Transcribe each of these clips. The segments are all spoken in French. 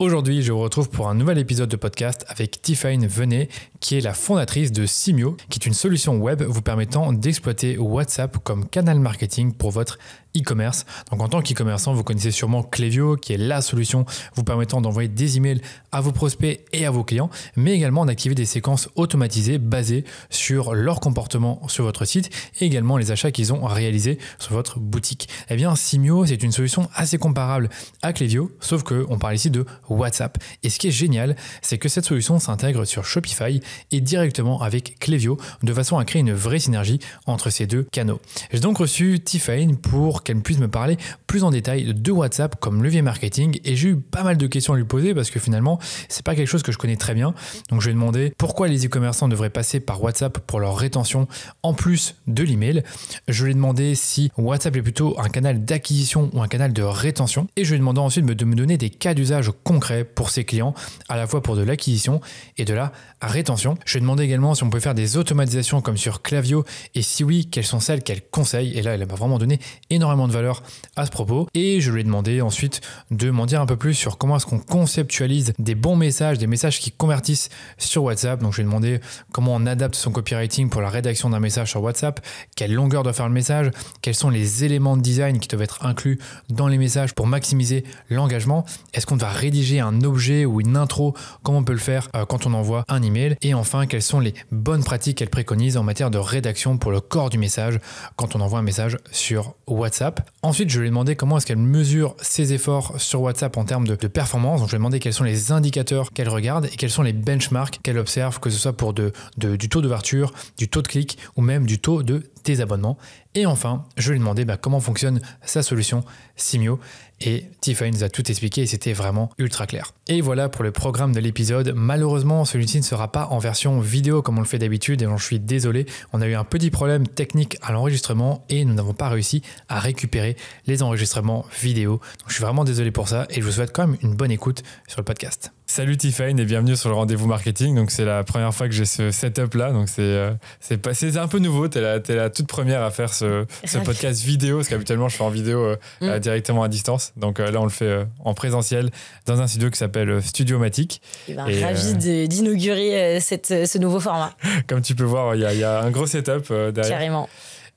Aujourd'hui, je vous retrouve pour un nouvel épisode de podcast avec Tiffany Venet, qui est la fondatrice de Simio, qui est une solution web vous permettant d'exploiter WhatsApp comme canal marketing pour votre e-commerce. Donc en tant qu'e-commerçant, vous connaissez sûrement Klaviyo, qui est la solution vous permettant d'envoyer des emails à vos prospects et à vos clients, mais également d'activer des séquences automatisées basées sur leur comportement sur votre site et également les achats qu'ils ont réalisés sur votre boutique. Eh bien, Simio, c'est une solution assez comparable à Klaviyo, sauf qu'on parle ici de WhatsApp. Et ce qui est génial, c'est que cette solution s'intègre sur Shopify et directement avec Klaviyo, de façon à créer une vraie synergie entre ces deux canaux. J'ai donc reçu Tiffany pour qu'elle puisse me parler plus en détail de WhatsApp comme levier marketing, et j'ai eu pas mal de questions à lui poser parce que finalement, c'est pas quelque chose que je connais très bien. Donc je lui ai demandé pourquoi les e-commerçants devraient passer par WhatsApp pour leur rétention en plus de l'email. Je lui ai demandé si WhatsApp est plutôt un canal d'acquisition ou un canal de rétention, et je lui ai demandé ensuite de me donner des cas d'usage concrets pour ses clients, à la fois pour de l'acquisition et de la rétention. Je lui ai demandé également si on pouvait faire des automatisations comme sur Klaviyo, et si oui, quelles sont celles qu'elle conseille. Et là, elle m'a vraiment donné énormément de valeur à ce propos. Et je lui ai demandé ensuite de m'en dire un peu plus sur comment est-ce qu'on conceptualise des bons messages, des messages qui convertissent sur WhatsApp. Donc je lui ai demandé comment on adapte son copywriting pour la rédaction d'un message sur WhatsApp, quelle longueur doit faire le message, quels sont les éléments de design qui doivent être inclus dans les messages pour maximiser l'engagement. Est-ce qu'on doit rédiger un objet ou une intro, comment on peut le faire quand on envoie un email, et enfin quelles sont les bonnes pratiques qu'elle préconise en matière de rédaction pour le corps du message quand on envoie un message sur WhatsApp. Ensuite, je lui ai demandé comment est-ce qu'elle mesure ses efforts sur WhatsApp en termes de performance. Donc je lui ai demandé quels sont les indicateurs qu'elle regarde et quels sont les benchmarks qu'elle observe, que ce soit pour du taux d'ouverture, du taux de clic ou même du taux de désabonnement. Et enfin, je lui ai demandé comment fonctionne sa solution Simio, et Tiffany nous a tout expliqué et c'était vraiment ultra clair. Et voilà pour le programme de l'épisode. Malheureusement, celui-ci ne sera pas en version vidéo comme on le fait d'habitude, et j'en suis désolé. On a eu un petit problème technique à l'enregistrement et nous n'avons pas réussi à récupérer les enregistrements vidéo. Donc je suis vraiment désolé pour ça, et je vous souhaite quand même une bonne écoute sur le podcast. Salut Tiffany et bienvenue sur le rendez-vous marketing. Donc c'est la première fois que j'ai ce setup là, donc c'est un peu nouveau. T'es la toute première à faire ce podcast vidéo, parce qu'habituellement je fais en vidéo directement à distance. Donc là on le fait en présentiel dans un studio qui s'appelle Studiomatic. Ravi d'inaugurer ce nouveau format. Comme tu peux voir, il y a un gros setup derrière. Carrément.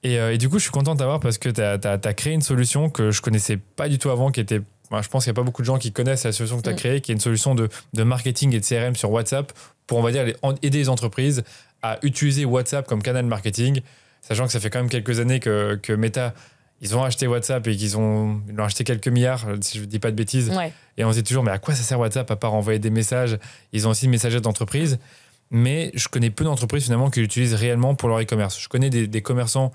Et du coup je suis content d'avoir, parce que t'as créé une solution que je connaissais pas du tout avant, qui était... Je pense qu'il n'y a pas beaucoup de gens qui connaissent la solution que tu as créée, qui est une solution de marketing et de CRM sur WhatsApp pour, on va dire, aider les entreprises à utiliser WhatsApp comme canal marketing, sachant que ça fait quand même quelques années que Meta, ils ont acheté WhatsApp et ils l'ont acheté quelques milliards, si je ne dis pas de bêtises. Ouais. Et on se dit toujours, mais à quoi ça sert WhatsApp à part envoyer des messages? Ils ont aussi une messagerie d'entreprise, mais je connais peu d'entreprises finalement qui l'utilisent réellement pour leur e-commerce. Je connais des commerçants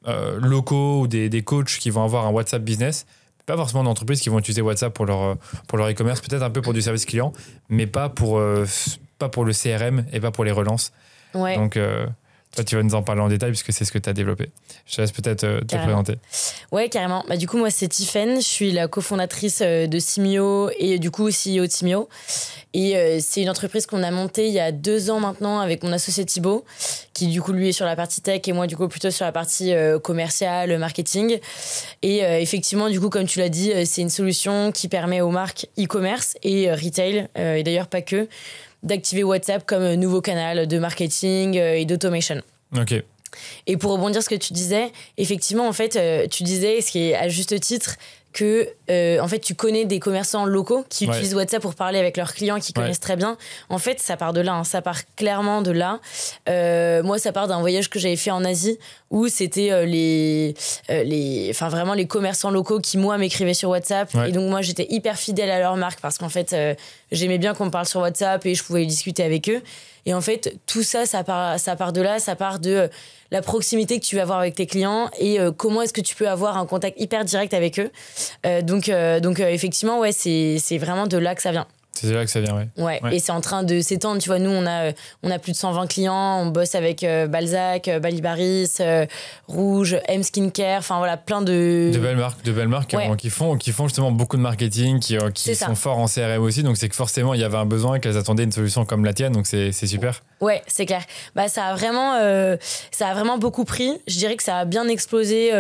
locaux ou des coachs qui vont avoir un WhatsApp business, pas forcément d'entreprises qui vont utiliser WhatsApp pour leur e-commerce, peut-être un peu pour du service client, mais pas pour le CRM et pas pour les relances. Ouais. Donc, toi, tu vas nous en parler en détail puisque c'est ce que tu as développé. Je te laisse peut-être te présenter. Ouais, carrément. Du coup, moi, c'est Tiffany. Je suis la cofondatrice de Simio et du coup CEO de Simio. Et c'est une entreprise qu'on a montée il y a 2 ans maintenant avec mon associé Thibaut, qui du coup lui est sur la partie tech et moi du coup plutôt sur la partie commerciale, marketing. Et effectivement, du coup, comme tu l'as dit, c'est une solution qui permet aux marques e-commerce et retail, et d'ailleurs pas que, d'activer WhatsApp comme nouveau canal de marketing et d'automation. Ok. Et pour rebondir sur ce que tu disais, effectivement, en fait, tu disais, ce qui est à juste titre, que en fait tu connais des commerçants locaux qui utilisent WhatsApp pour parler avec leurs clients, qui connaissent très bien. En fait, ça part de là, ça part clairement de là. Moi, ça part d'un voyage que j'avais fait en Asie où c'était vraiment les commerçants locaux qui moi m'écrivaient sur WhatsApp, et donc moi j'étais hyper fidèle à leur marque parce qu'en fait j'aimais bien qu'on me parle sur WhatsApp et je pouvais discuter avec eux. Et en fait, tout ça, ça part de là, ça part de la proximité que tu vas avoir avec tes clients et comment est-ce que tu peux avoir un contact hyper direct avec eux. Donc effectivement, ouais, c'est vraiment de là que ça vient. C'est là que ça vient, Ouais. Et c'est en train de s'étendre. Tu vois, nous, on a plus de 120 clients. On bosse avec Balzac, Balibaris, Rouge, M Skincare. Enfin, voilà, plein de... De belles marques qui font justement beaucoup de marketing, qui sont forts en CRM aussi. Donc, c'est que forcément, il y avait un besoin, qu'elles attendaient une solution comme la tienne. Donc, c'est super. Ouais, c'est clair. Bah, ça a vraiment beaucoup pris. Je dirais que ça a bien explosé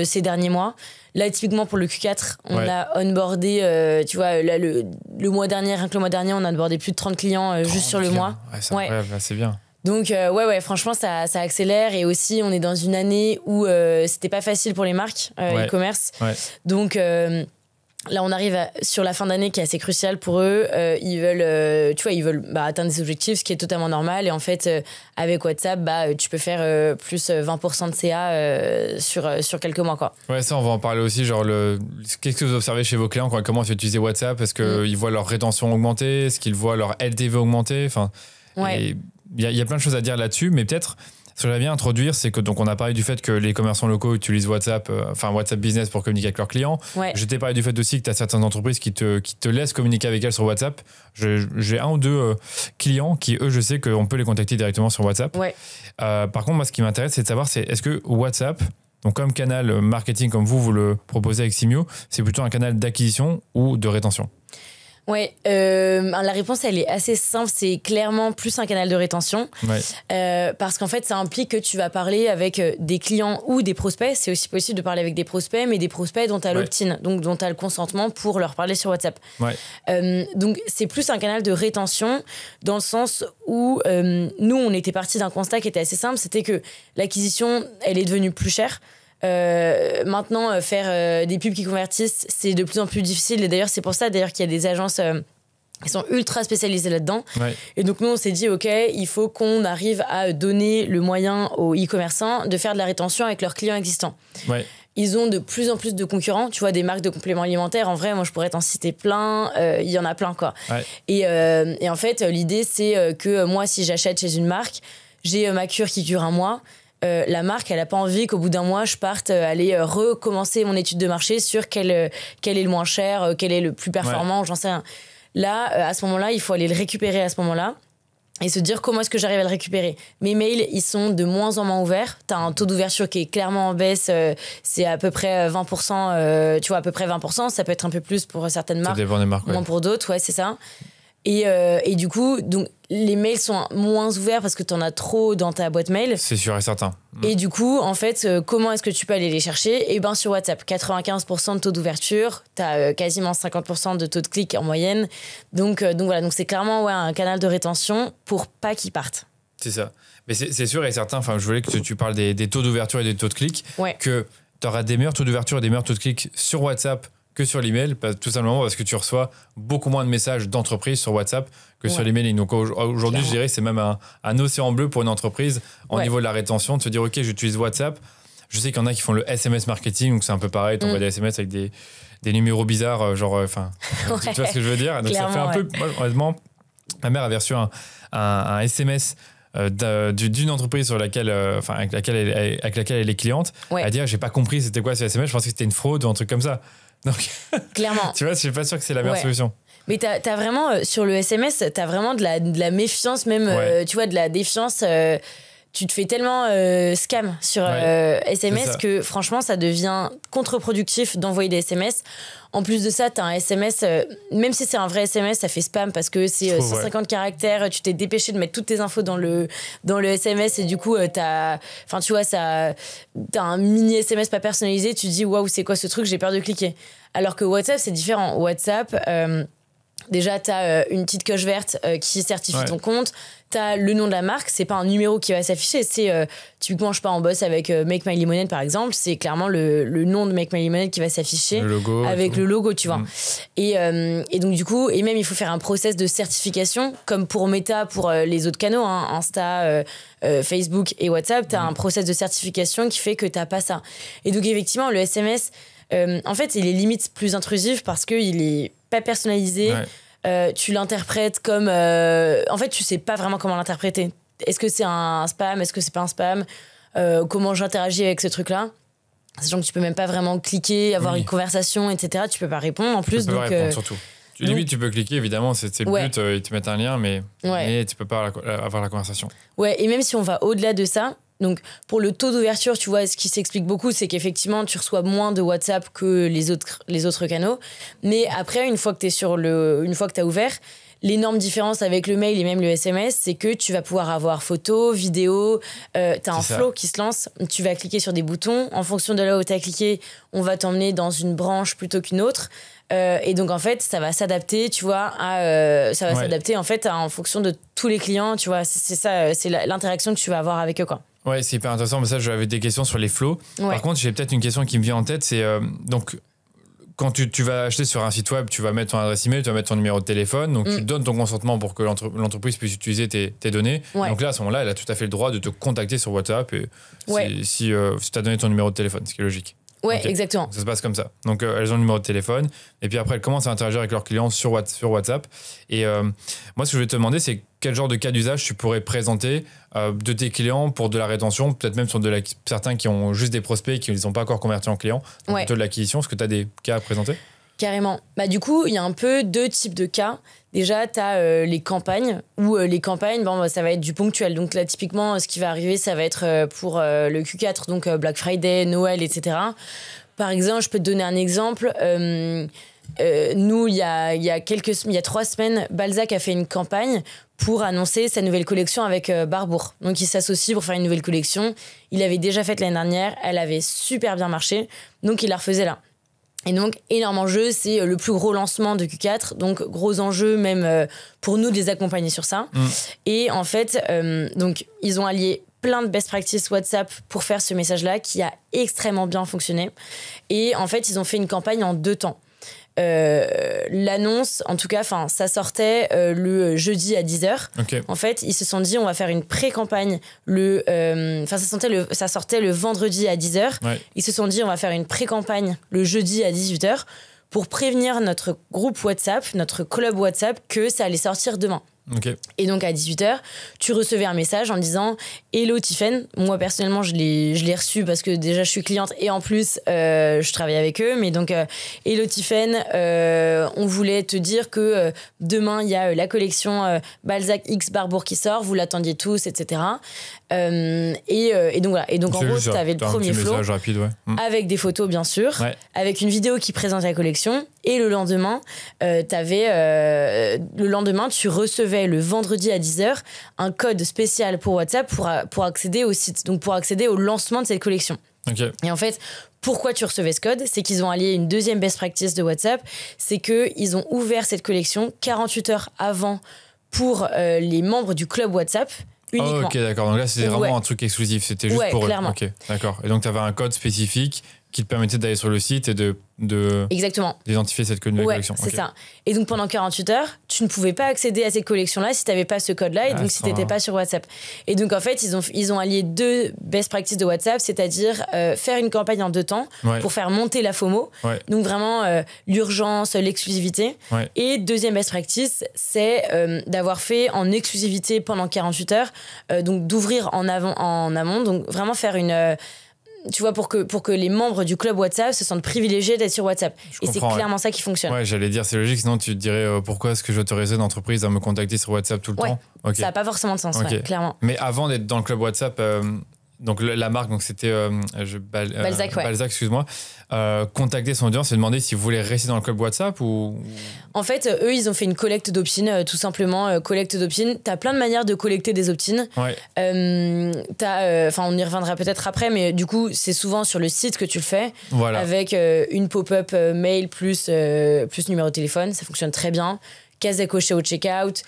ces derniers mois. Là, typiquement, pour le Q4, on a onboardé, tu vois, là, le mois dernier, rien que le mois dernier, on a onboardé plus de 30 clients juste sur le mois. Ouais, c'est incroyable, c'est bien. Donc, franchement, ça accélère. Et aussi, on est dans une année où c'était pas facile pour les marques e-commerce. Ouais. Donc, là, on arrive sur la fin d'année qui est assez cruciale pour eux. Ils veulent atteindre des objectifs, ce qui est totalement normal. Et en fait, avec WhatsApp, tu peux faire plus 20% de CA sur quelques mois, quoi. Ouais, ça, on va en parler aussi. Genre, qu'est-ce que vous observez chez vos clients quand ils commencent à utiliser WhatsApp? Est-ce qu'ils voient leur rétention augmenter? Est-ce qu'ils voient leur LTV augmenter? Enfin, il y a plein de choses à dire là-dessus, mais peut-être... Ce que j'aimerais bien introduire, c'est que donc on a parlé du fait que les commerçants locaux utilisent WhatsApp Business pour communiquer avec leurs clients. Ouais. Je t'ai parlé du fait aussi que tu as certaines entreprises qui te laissent communiquer avec elles sur WhatsApp. J'ai un ou deux clients qui, eux, je sais qu'on peut les contacter directement sur WhatsApp. Ouais. Par contre, moi, ce qui m'intéresse, c'est de savoir, est-ce que WhatsApp, donc comme canal marketing, comme vous le proposez avec Simio, c'est plutôt un canal d'acquisition ou de rétention? Ouais, la réponse elle est assez simple, c'est clairement plus un canal de rétention, parce qu'en fait ça implique que tu vas parler avec des clients ou des prospects. C'est aussi possible de parler avec des prospects, mais des prospects dont tu as l'opt-in, donc dont tu as le consentement pour leur parler sur WhatsApp. Donc c'est plus un canal de rétention dans le sens où nous on était partis d'un constat qui était assez simple, c'était que l'acquisition elle est devenue plus chère. Maintenant, faire des pubs qui convertissent, c'est de plus en plus difficile. Et d'ailleurs, c'est pour ça qu'il y a des agences qui sont ultra spécialisées là-dedans. Ouais. Et donc, nous, on s'est dit, OK, il faut qu'on arrive à donner le moyen aux e-commerçants de faire de la rétention avec leurs clients existants. Ouais. Ils ont de plus en plus de concurrents. Tu vois, des marques de compléments alimentaires. En vrai, moi, je pourrais t'en citer plein. Il y en a plein, quoi. Ouais. Et en fait, l'idée, c'est que moi, si j'achète chez une marque, j'ai ma cure qui dure un mois. La marque, elle n'a pas envie qu'au bout d'un mois, je parte aller recommencer mon étude de marché sur quel est le moins cher, quel est le plus performant, j'en sais rien. Là, à ce moment-là, il faut aller le récupérer à ce moment-là et se dire comment est-ce que j'arrive à le récupérer. Mes mails, ils sont de moins en moins ouverts. Tu as un taux d'ouverture qui est clairement en baisse. C'est à peu près 20%. Tu vois, à peu près 20%. Ça peut être un peu plus pour certaines marques. Ça dépend des marques, moins pour d'autres. Ouais, c'est ça. Et du coup, donc, les mails sont moins ouverts parce que tu en as trop dans ta boîte mail. C'est sûr et certain. Et du coup, en fait, comment est-ce que tu peux aller les chercher? Eh bien, sur WhatsApp, 95% de taux d'ouverture, tu as quasiment 50% de taux de clic en moyenne. Donc voilà, donc c'est clairement un canal de rétention pour pas qu'ils partent. C'est ça. Mais c'est sûr et certain, je voulais que tu parles des taux d'ouverture et des taux de clic, que tu auras des meilleurs taux d'ouverture et des meilleurs taux de clic sur WhatsApp que sur l'email, tout simplement parce que tu reçois beaucoup moins de messages d'entreprise sur WhatsApp que sur l'email. Donc aujourd'hui, je dirais que c'est même un océan bleu pour une entreprise au niveau de la rétention, de se dire ok, j'utilise WhatsApp. Je sais qu'il y en a qui font le SMS marketing, donc c'est un peu pareil, tu envoies des SMS avec des numéros bizarres, tu vois ce que je veux dire. Donc ça fait un peu, moi, honnêtement, ma mère avait reçu un SMS d'une entreprise sur laquelle, avec laquelle elle est cliente. Elle a dit j'ai pas compris c'était quoi ce SMS, je pensais que c'était une fraude ou un truc comme ça. Donc, clairement. Tu vois, je suis pas sûr que c'est la meilleure solution. Mais t'as vraiment, sur le SMS, t'as vraiment de la méfiance, même, tu vois, de la défiance. Tu te fais tellement scam sur SMS que franchement, ça devient contre-productif d'envoyer des SMS. En plus de ça, t'as un SMS, même si c'est un vrai SMS, ça fait spam parce que c'est 150 caractères, tu t'es dépêché de mettre toutes tes infos dans le SMS et du coup, t'as un mini SMS pas personnalisé, tu te dis waouh, c'est quoi ce truc, j'ai peur de cliquer. Alors que WhatsApp, c'est différent. WhatsApp, déjà, t'as une petite coche verte qui certifie ton compte. T'as le nom de la marque, c'est pas un numéro qui va s'afficher, c'est typiquement, je sais pas, on bosse avec Make My Lemonade par exemple, c'est clairement le nom de Make My Lemonade qui va s'afficher avec le logo, tu vois. Et donc du coup, et même il faut faire un process de certification, comme pour Meta, pour les autres canaux, Insta, Facebook et WhatsApp, t'as un process de certification qui fait que t'as pas ça. Et donc effectivement, le SMS, en fait, il est limite plus intrusif parce qu'il est pas personnalisé. Tu l'interprètes comme... en fait, tu sais pas vraiment comment l'interpréter. Est-ce que c'est un spam? Est-ce que c'est pas un spam? Comment j'interagis avec ce truc-là? Sachant que tu peux même pas vraiment cliquer, avoir une conversation, etc. Tu peux pas répondre en plus. Tu peux pas répondre, surtout. Limite, tu peux cliquer, évidemment, c'est le but, ils te mettent un lien, mais tu peux pas avoir la conversation. Ouais, et même si on va au-delà de ça, donc pour le taux d'ouverture, tu vois, ce qui s'explique beaucoup, c'est qu'effectivement, tu reçois moins de WhatsApp que les autres canaux. Mais après, une fois que tu as ouvert, l'énorme différence avec le mail et même le SMS, c'est que tu vas pouvoir avoir photo, vidéo, tu as un flow qui se lance, tu vas cliquer sur des boutons. En fonction de là où tu as cliqué, on va t'emmener dans une branche plutôt qu'une autre. Et donc, en fait, ça va s'adapter, tu vois, s'adapter, en fait, en fonction de tous les clients, tu vois. C'est ça, c'est l'interaction que tu vas avoir avec eux, quoi. Ouais, c'est hyper intéressant. Mais ça, j'avais des questions sur les flows. Ouais. Par contre, j'ai peut-être une question qui me vient en tête, c'est donc... Quand tu vas acheter sur un site web, tu vas mettre ton adresse email, tu vas mettre ton numéro de téléphone, donc tu donnes ton consentement pour que l'entreprise puisse utiliser tes données. Ouais. Donc là, à ce moment-là, elle a tout à fait le droit de te contacter sur WhatsApp et si tu as donné ton numéro de téléphone, ce qui est logique. Ouais, okay. Exactement. Ça se passe comme ça. Donc, elles ont le numéro de téléphone et puis après, elles commencent à interagir avec leurs clients sur WhatsApp. Et moi, ce que je vais te demander, c'est quel genre de cas d'usage tu pourrais présenter de tes clients pour de la rétention, peut-être même sur certains qui ont juste des prospects et qui ne les ont pas encore convertis en clients, donc plutôt de l'acquisition. Est-ce que tu as des cas à présenter ? Carrément. Bah, du coup, il y a un peu deux types de cas. Déjà, tu as les campagnes, où les campagnes, ça va être du ponctuel. Donc là, typiquement, ce qui va arriver, ça va être pour le Q4, donc Black Friday, Noël, etc. Par exemple, je peux te donner un exemple. Nous, il y a 3 semaines, Balzac a fait une campagne pour annoncer sa nouvelle collection avec Barbour. Donc, il s'associe pour faire une nouvelle collection. Il l'avait déjà faite l'année dernière. Elle avait super bien marché. Donc, il la refaisait là. Et donc, énorme enjeu, c'est le plus gros lancement de Q4. Donc, gros enjeu même pour nous de les accompagner sur ça. Et en fait, donc, ils ont allié plein de best practices WhatsApp pour faire ce message-là qui a extrêmement bien fonctionné. Et en fait, ils ont fait une campagne en 2 temps. L'annonce, en tout cas, ça sortait le jeudi à 10h. Okay. En fait, ils se sont dit, on va faire une pré-campagne ça sortait le vendredi à 10h. Ouais. Ils se sont dit, on va faire une pré-campagne le jeudi à 18h pour prévenir notre groupe WhatsApp, notre club WhatsApp, que ça allait sortir demain. Okay. Et donc à 18h, tu recevais un message en disant Hello Tiffen. Moi personnellement je l'ai reçu parce que déjà je suis cliente et en plus je travaille avec eux. Mais donc Hello Tiffen, on voulait te dire que demain il y a la collection Balzac X Barbour qui sort, vous l'attendiez tous, etc. Et donc voilà. Et donc en gros tu avais le premier flow rapide, avec des photos bien sûr, avec une vidéo qui présente la collection. Et le lendemain, tu recevais le vendredi à 10h un code spécial pour WhatsApp pour accéder au site, donc pour accéder au lancement de cette collection. Okay. Et en fait, pourquoi tu recevais ce code ? C'est qu'ils ont allié une deuxième best practice de WhatsApp, c'est qu'ils ont ouvert cette collection 48 heures avant pour les membres du club WhatsApp. Uniquement. Oh, ok, d'accord. Donc là, c'était vraiment un truc exclusif. C'était juste pour clairement. eux. Ok, d'accord. Et donc, tu avais un code spécifique qui te permettait d'aller sur le site et Exactement. d'identifier cette collection. C'est ça. Et donc, pendant 48 heures, tu ne pouvais pas accéder à cette collection-là si tu n'avais pas ce code-là et donc si tu n'étais pas sur WhatsApp. Et donc, en fait, ils ont allié 2 best practices de WhatsApp, c'est-à-dire faire une campagne en 2 temps pour faire monter la FOMO. Ouais. Donc, vraiment, l'urgence, l'exclusivité. Ouais. Et deuxième best practice, c'est d'avoir fait en exclusivité pendant 48 heures, donc d'ouvrir en amont, donc vraiment faire une... tu vois, pour que les membres du club WhatsApp se sentent privilégiés d'être sur WhatsApp. Et c'est clairement ça qui fonctionne. Ouais, j'allais dire, c'est logique, sinon tu te dirais pourquoi est-ce que j'autoriserais une entreprise à me contacter sur WhatsApp tout le temps ? Okay. Ça n'a pas forcément de sens, clairement. Mais avant d'être dans le club WhatsApp, donc la marque, donc c'était Balzac, Balzac, excuse-moi, contacter son audience et demander s'ils voulaient rester dans le club WhatsApp ou... En fait, eux, ils ont fait une collecte d'opt-in, tout simplement. Collecte d'opt-in. T'as plein de manières de collecter des opt-in. Ouais. On y reviendra peut-être après, mais du coup, c'est souvent sur le site que tu le fais, avec une pop-up mail plus numéro de téléphone. Ça fonctionne très bien. Case à cocher au checkout.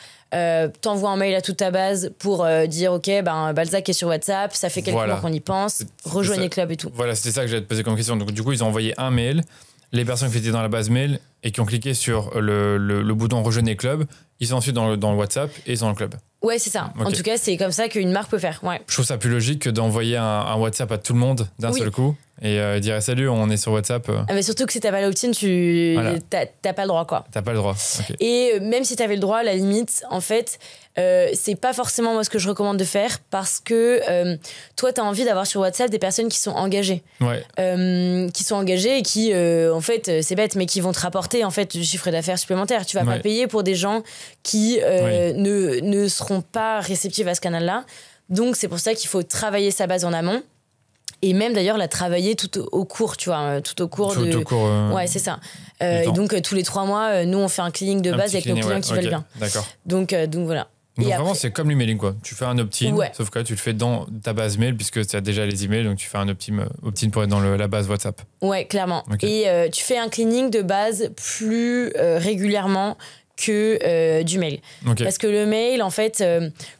T'envoies un mail à toute ta base pour dire ok, Balzac est sur WhatsApp, ça fait quelques mois qu'on y pense, rejoignez le club et tout. Voilà, c'était ça que j'allais te poser comme question. Donc du coup, ils ont envoyé un mail. Les personnes qui étaient dans la base mail et qui ont cliqué sur le bouton rejoignez club, ils sont ensuite dans le WhatsApp et ils sont dans le club. Ouais, c'est ça. Okay. En tout cas, c'est comme ça qu'une marque peut faire. Ouais. Je trouve ça plus logique que d'envoyer un WhatsApp à tout le monde d'un seul coup. et dire salut, on est sur WhatsApp. Mais surtout que si t'as pas l'opt-in, t'as pas le droit, quoi. T'as pas le droit. Okay. Et même si t'avais le droit, à la limite, en fait, c'est pas forcément moi ce que je recommande de faire parce que toi, t'as envie d'avoir sur WhatsApp des personnes qui sont engagées. Ouais. Qui sont engagées et qui, en fait, c'est bête, mais qui vont te rapporter en fait du chiffre d'affaires supplémentaire. Tu vas pas payer pour des gens qui ne seront pas réceptifs à ce canal-là. Donc, c'est pour ça qu'il faut travailler sa base en amont. Et même d'ailleurs la travailler tout au cours, tu vois, tout au cours ouais, c'est ça. Et donc tous les 3 mois, nous on fait un cleaning de base avec nos clients qui veulent bien. D'accord. Donc voilà. Donc vraiment c'est comme l'emailing quoi. Tu fais un opt-in, sauf que là tu le fais dans ta base mail puisque tu as déjà les emails, donc tu fais un opt-in pour être dans la base WhatsApp. Ouais, clairement. Et tu fais un cleaning de base plus régulièrement que du mail. Parce que le mail, en fait,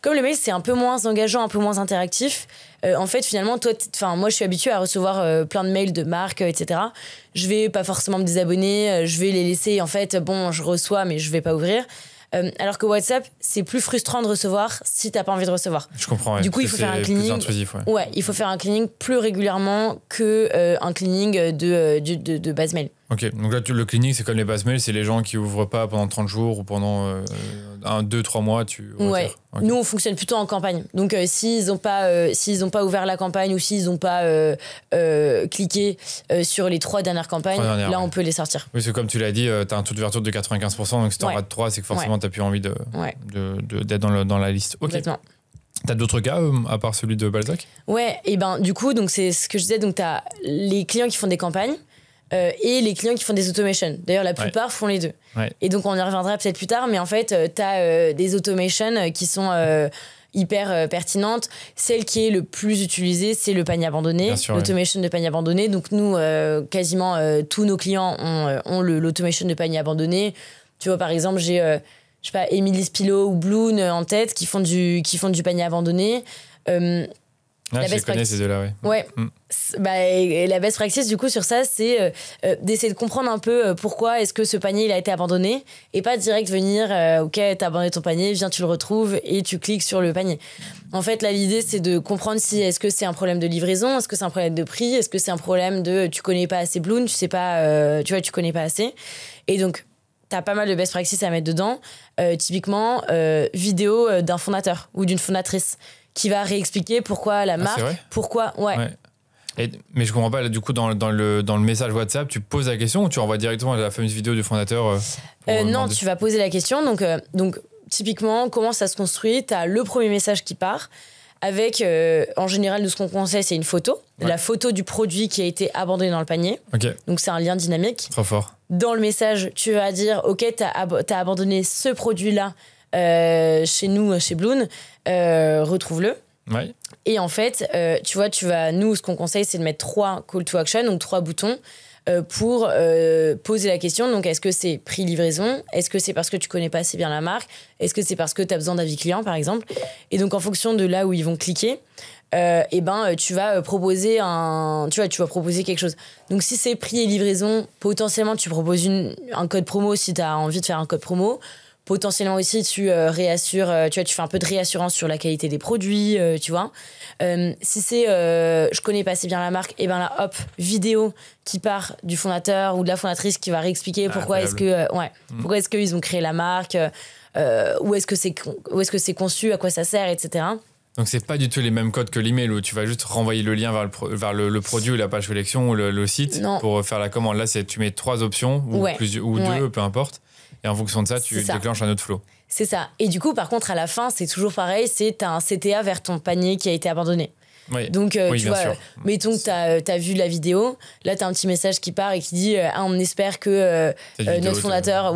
comme le mail c'est un peu moins engageant, un peu moins interactif, en fait finalement moi je suis habituée à recevoir plein de mails de marques, etc. Je vais pas forcément me désabonner, je vais les laisser, en fait je reçois mais je vais pas ouvrir. Alors que WhatsApp, c'est plus frustrant de recevoir si t'as pas envie de recevoir. Je comprends. Du coup, il faut faire un cleaning. Plus intrusif, il faut faire un cleaning plus régulièrement que un cleaning de base mail. Ok, donc là, le cleaning, c'est comme les bases mail, c'est les gens qui ouvrent pas pendant 30 jours ou pendant 2-3 mois, tu retires. Ouais, nous, on fonctionne plutôt en campagne. Donc, s'ils ont pas ouvert la campagne ou s'ils ont pas cliqué sur les 3 dernières campagnes, on peut les sortir. Oui, parce que comme tu l'as dit, tu as un taux d'ouverture de 95%, donc si tu en rates 3, c'est que forcément, tu n'as plus envie d'être dans la liste. Ok. Exactement. T'as d'autres cas à part celui de Balzac ? Ouais, et du coup, donc c'est ce que je disais, donc t'as les clients qui font des campagnes et les clients qui font des automations. D'ailleurs, la plupart font les deux. Ouais. Et donc, on y reviendra peut-être plus tard, mais en fait, t'as des automations qui sont hyper pertinentes. Celle qui est le plus utilisée, c'est le panier abandonné, l'automation de panier abandonné. Donc, nous, quasiment tous nos clients ont l'automation de panier abandonné. Tu vois, par exemple, j'ai... je sais pas, Emily Spilo ou Bloon en tête qui font du panier abandonné. Je connais ces deux-là, ouais. Et la best practice, du coup, sur ça, c'est d'essayer de comprendre un peu pourquoi est-ce que ce panier il a été abandonné et pas direct venir, ok, t'as abandonné ton panier, viens, tu le retrouves et tu cliques sur le panier. En fait, là, l'idée, c'est de comprendre si est-ce que c'est un problème de livraison, est-ce que c'est un problème de prix, est-ce que c'est un problème de tu connais pas assez Bloon, tu connais pas assez. Et donc, t'as pas mal de best practices à mettre dedans. Typiquement, vidéo d'un fondateur ou d'une fondatrice qui va réexpliquer pourquoi la marque, pourquoi... Mais je comprends pas, là, du coup, dans le message WhatsApp, tu poses la question ou tu envoies directement la fameuse vidéo du fondateur non, tu vas poser la question. Donc typiquement, comment ça se construit ? T'as le premier message qui part avec, en général, de ce qu'on conseille, c'est une photo. La photo du produit qui a été abandonné dans le panier. Donc, c'est un lien dynamique. Trop fort. Dans le message, tu vas dire, OK, t'as abandonné ce produit-là chez nous, chez Bloon, retrouve-le. Ouais. Et en fait, nous, ce qu'on conseille, c'est de mettre 3 call to action, donc 3 boutons, pour poser la question. Donc, est-ce que c'est prix livraison ? Est-ce que c'est parce que tu connais pas assez bien la marque ? Est-ce que c'est parce que tu as besoin d'avis client, par exemple ? Et donc, en fonction de là où ils vont cliquer, tu vas proposer proposer quelque chose. Donc, si c'est prix et livraison, potentiellement, tu proposes un code promo si tu as envie de faire un code promo. Potentiellement aussi, tu réassures, tu fais un peu de réassurance sur la qualité des produits, tu vois. Si c'est je connais pas assez bien la marque, et là, hop, vidéo qui part du fondateur ou de la fondatrice qui va réexpliquer pourquoi est-ce qu'ils ont créé la marque, où est-ce que c'est conçu, à quoi ça sert, etc. Donc, c'est pas du tout les mêmes codes que l'email où tu vas juste renvoyer le lien vers le produit ou la page collection ou le site pour faire la commande. Là, tu mets 3 options ou 2, peu importe. Et en fonction de ça, tu déclenches un autre flow. C'est ça. Et du coup, par contre, à la fin, c'est toujours pareil, t'as un CTA vers ton panier qui a été abandonné. Oui. Donc, tu vois, mettons que t'as vu la vidéo, là, t'as un petit message qui part et qui dit on espère que notre fondateur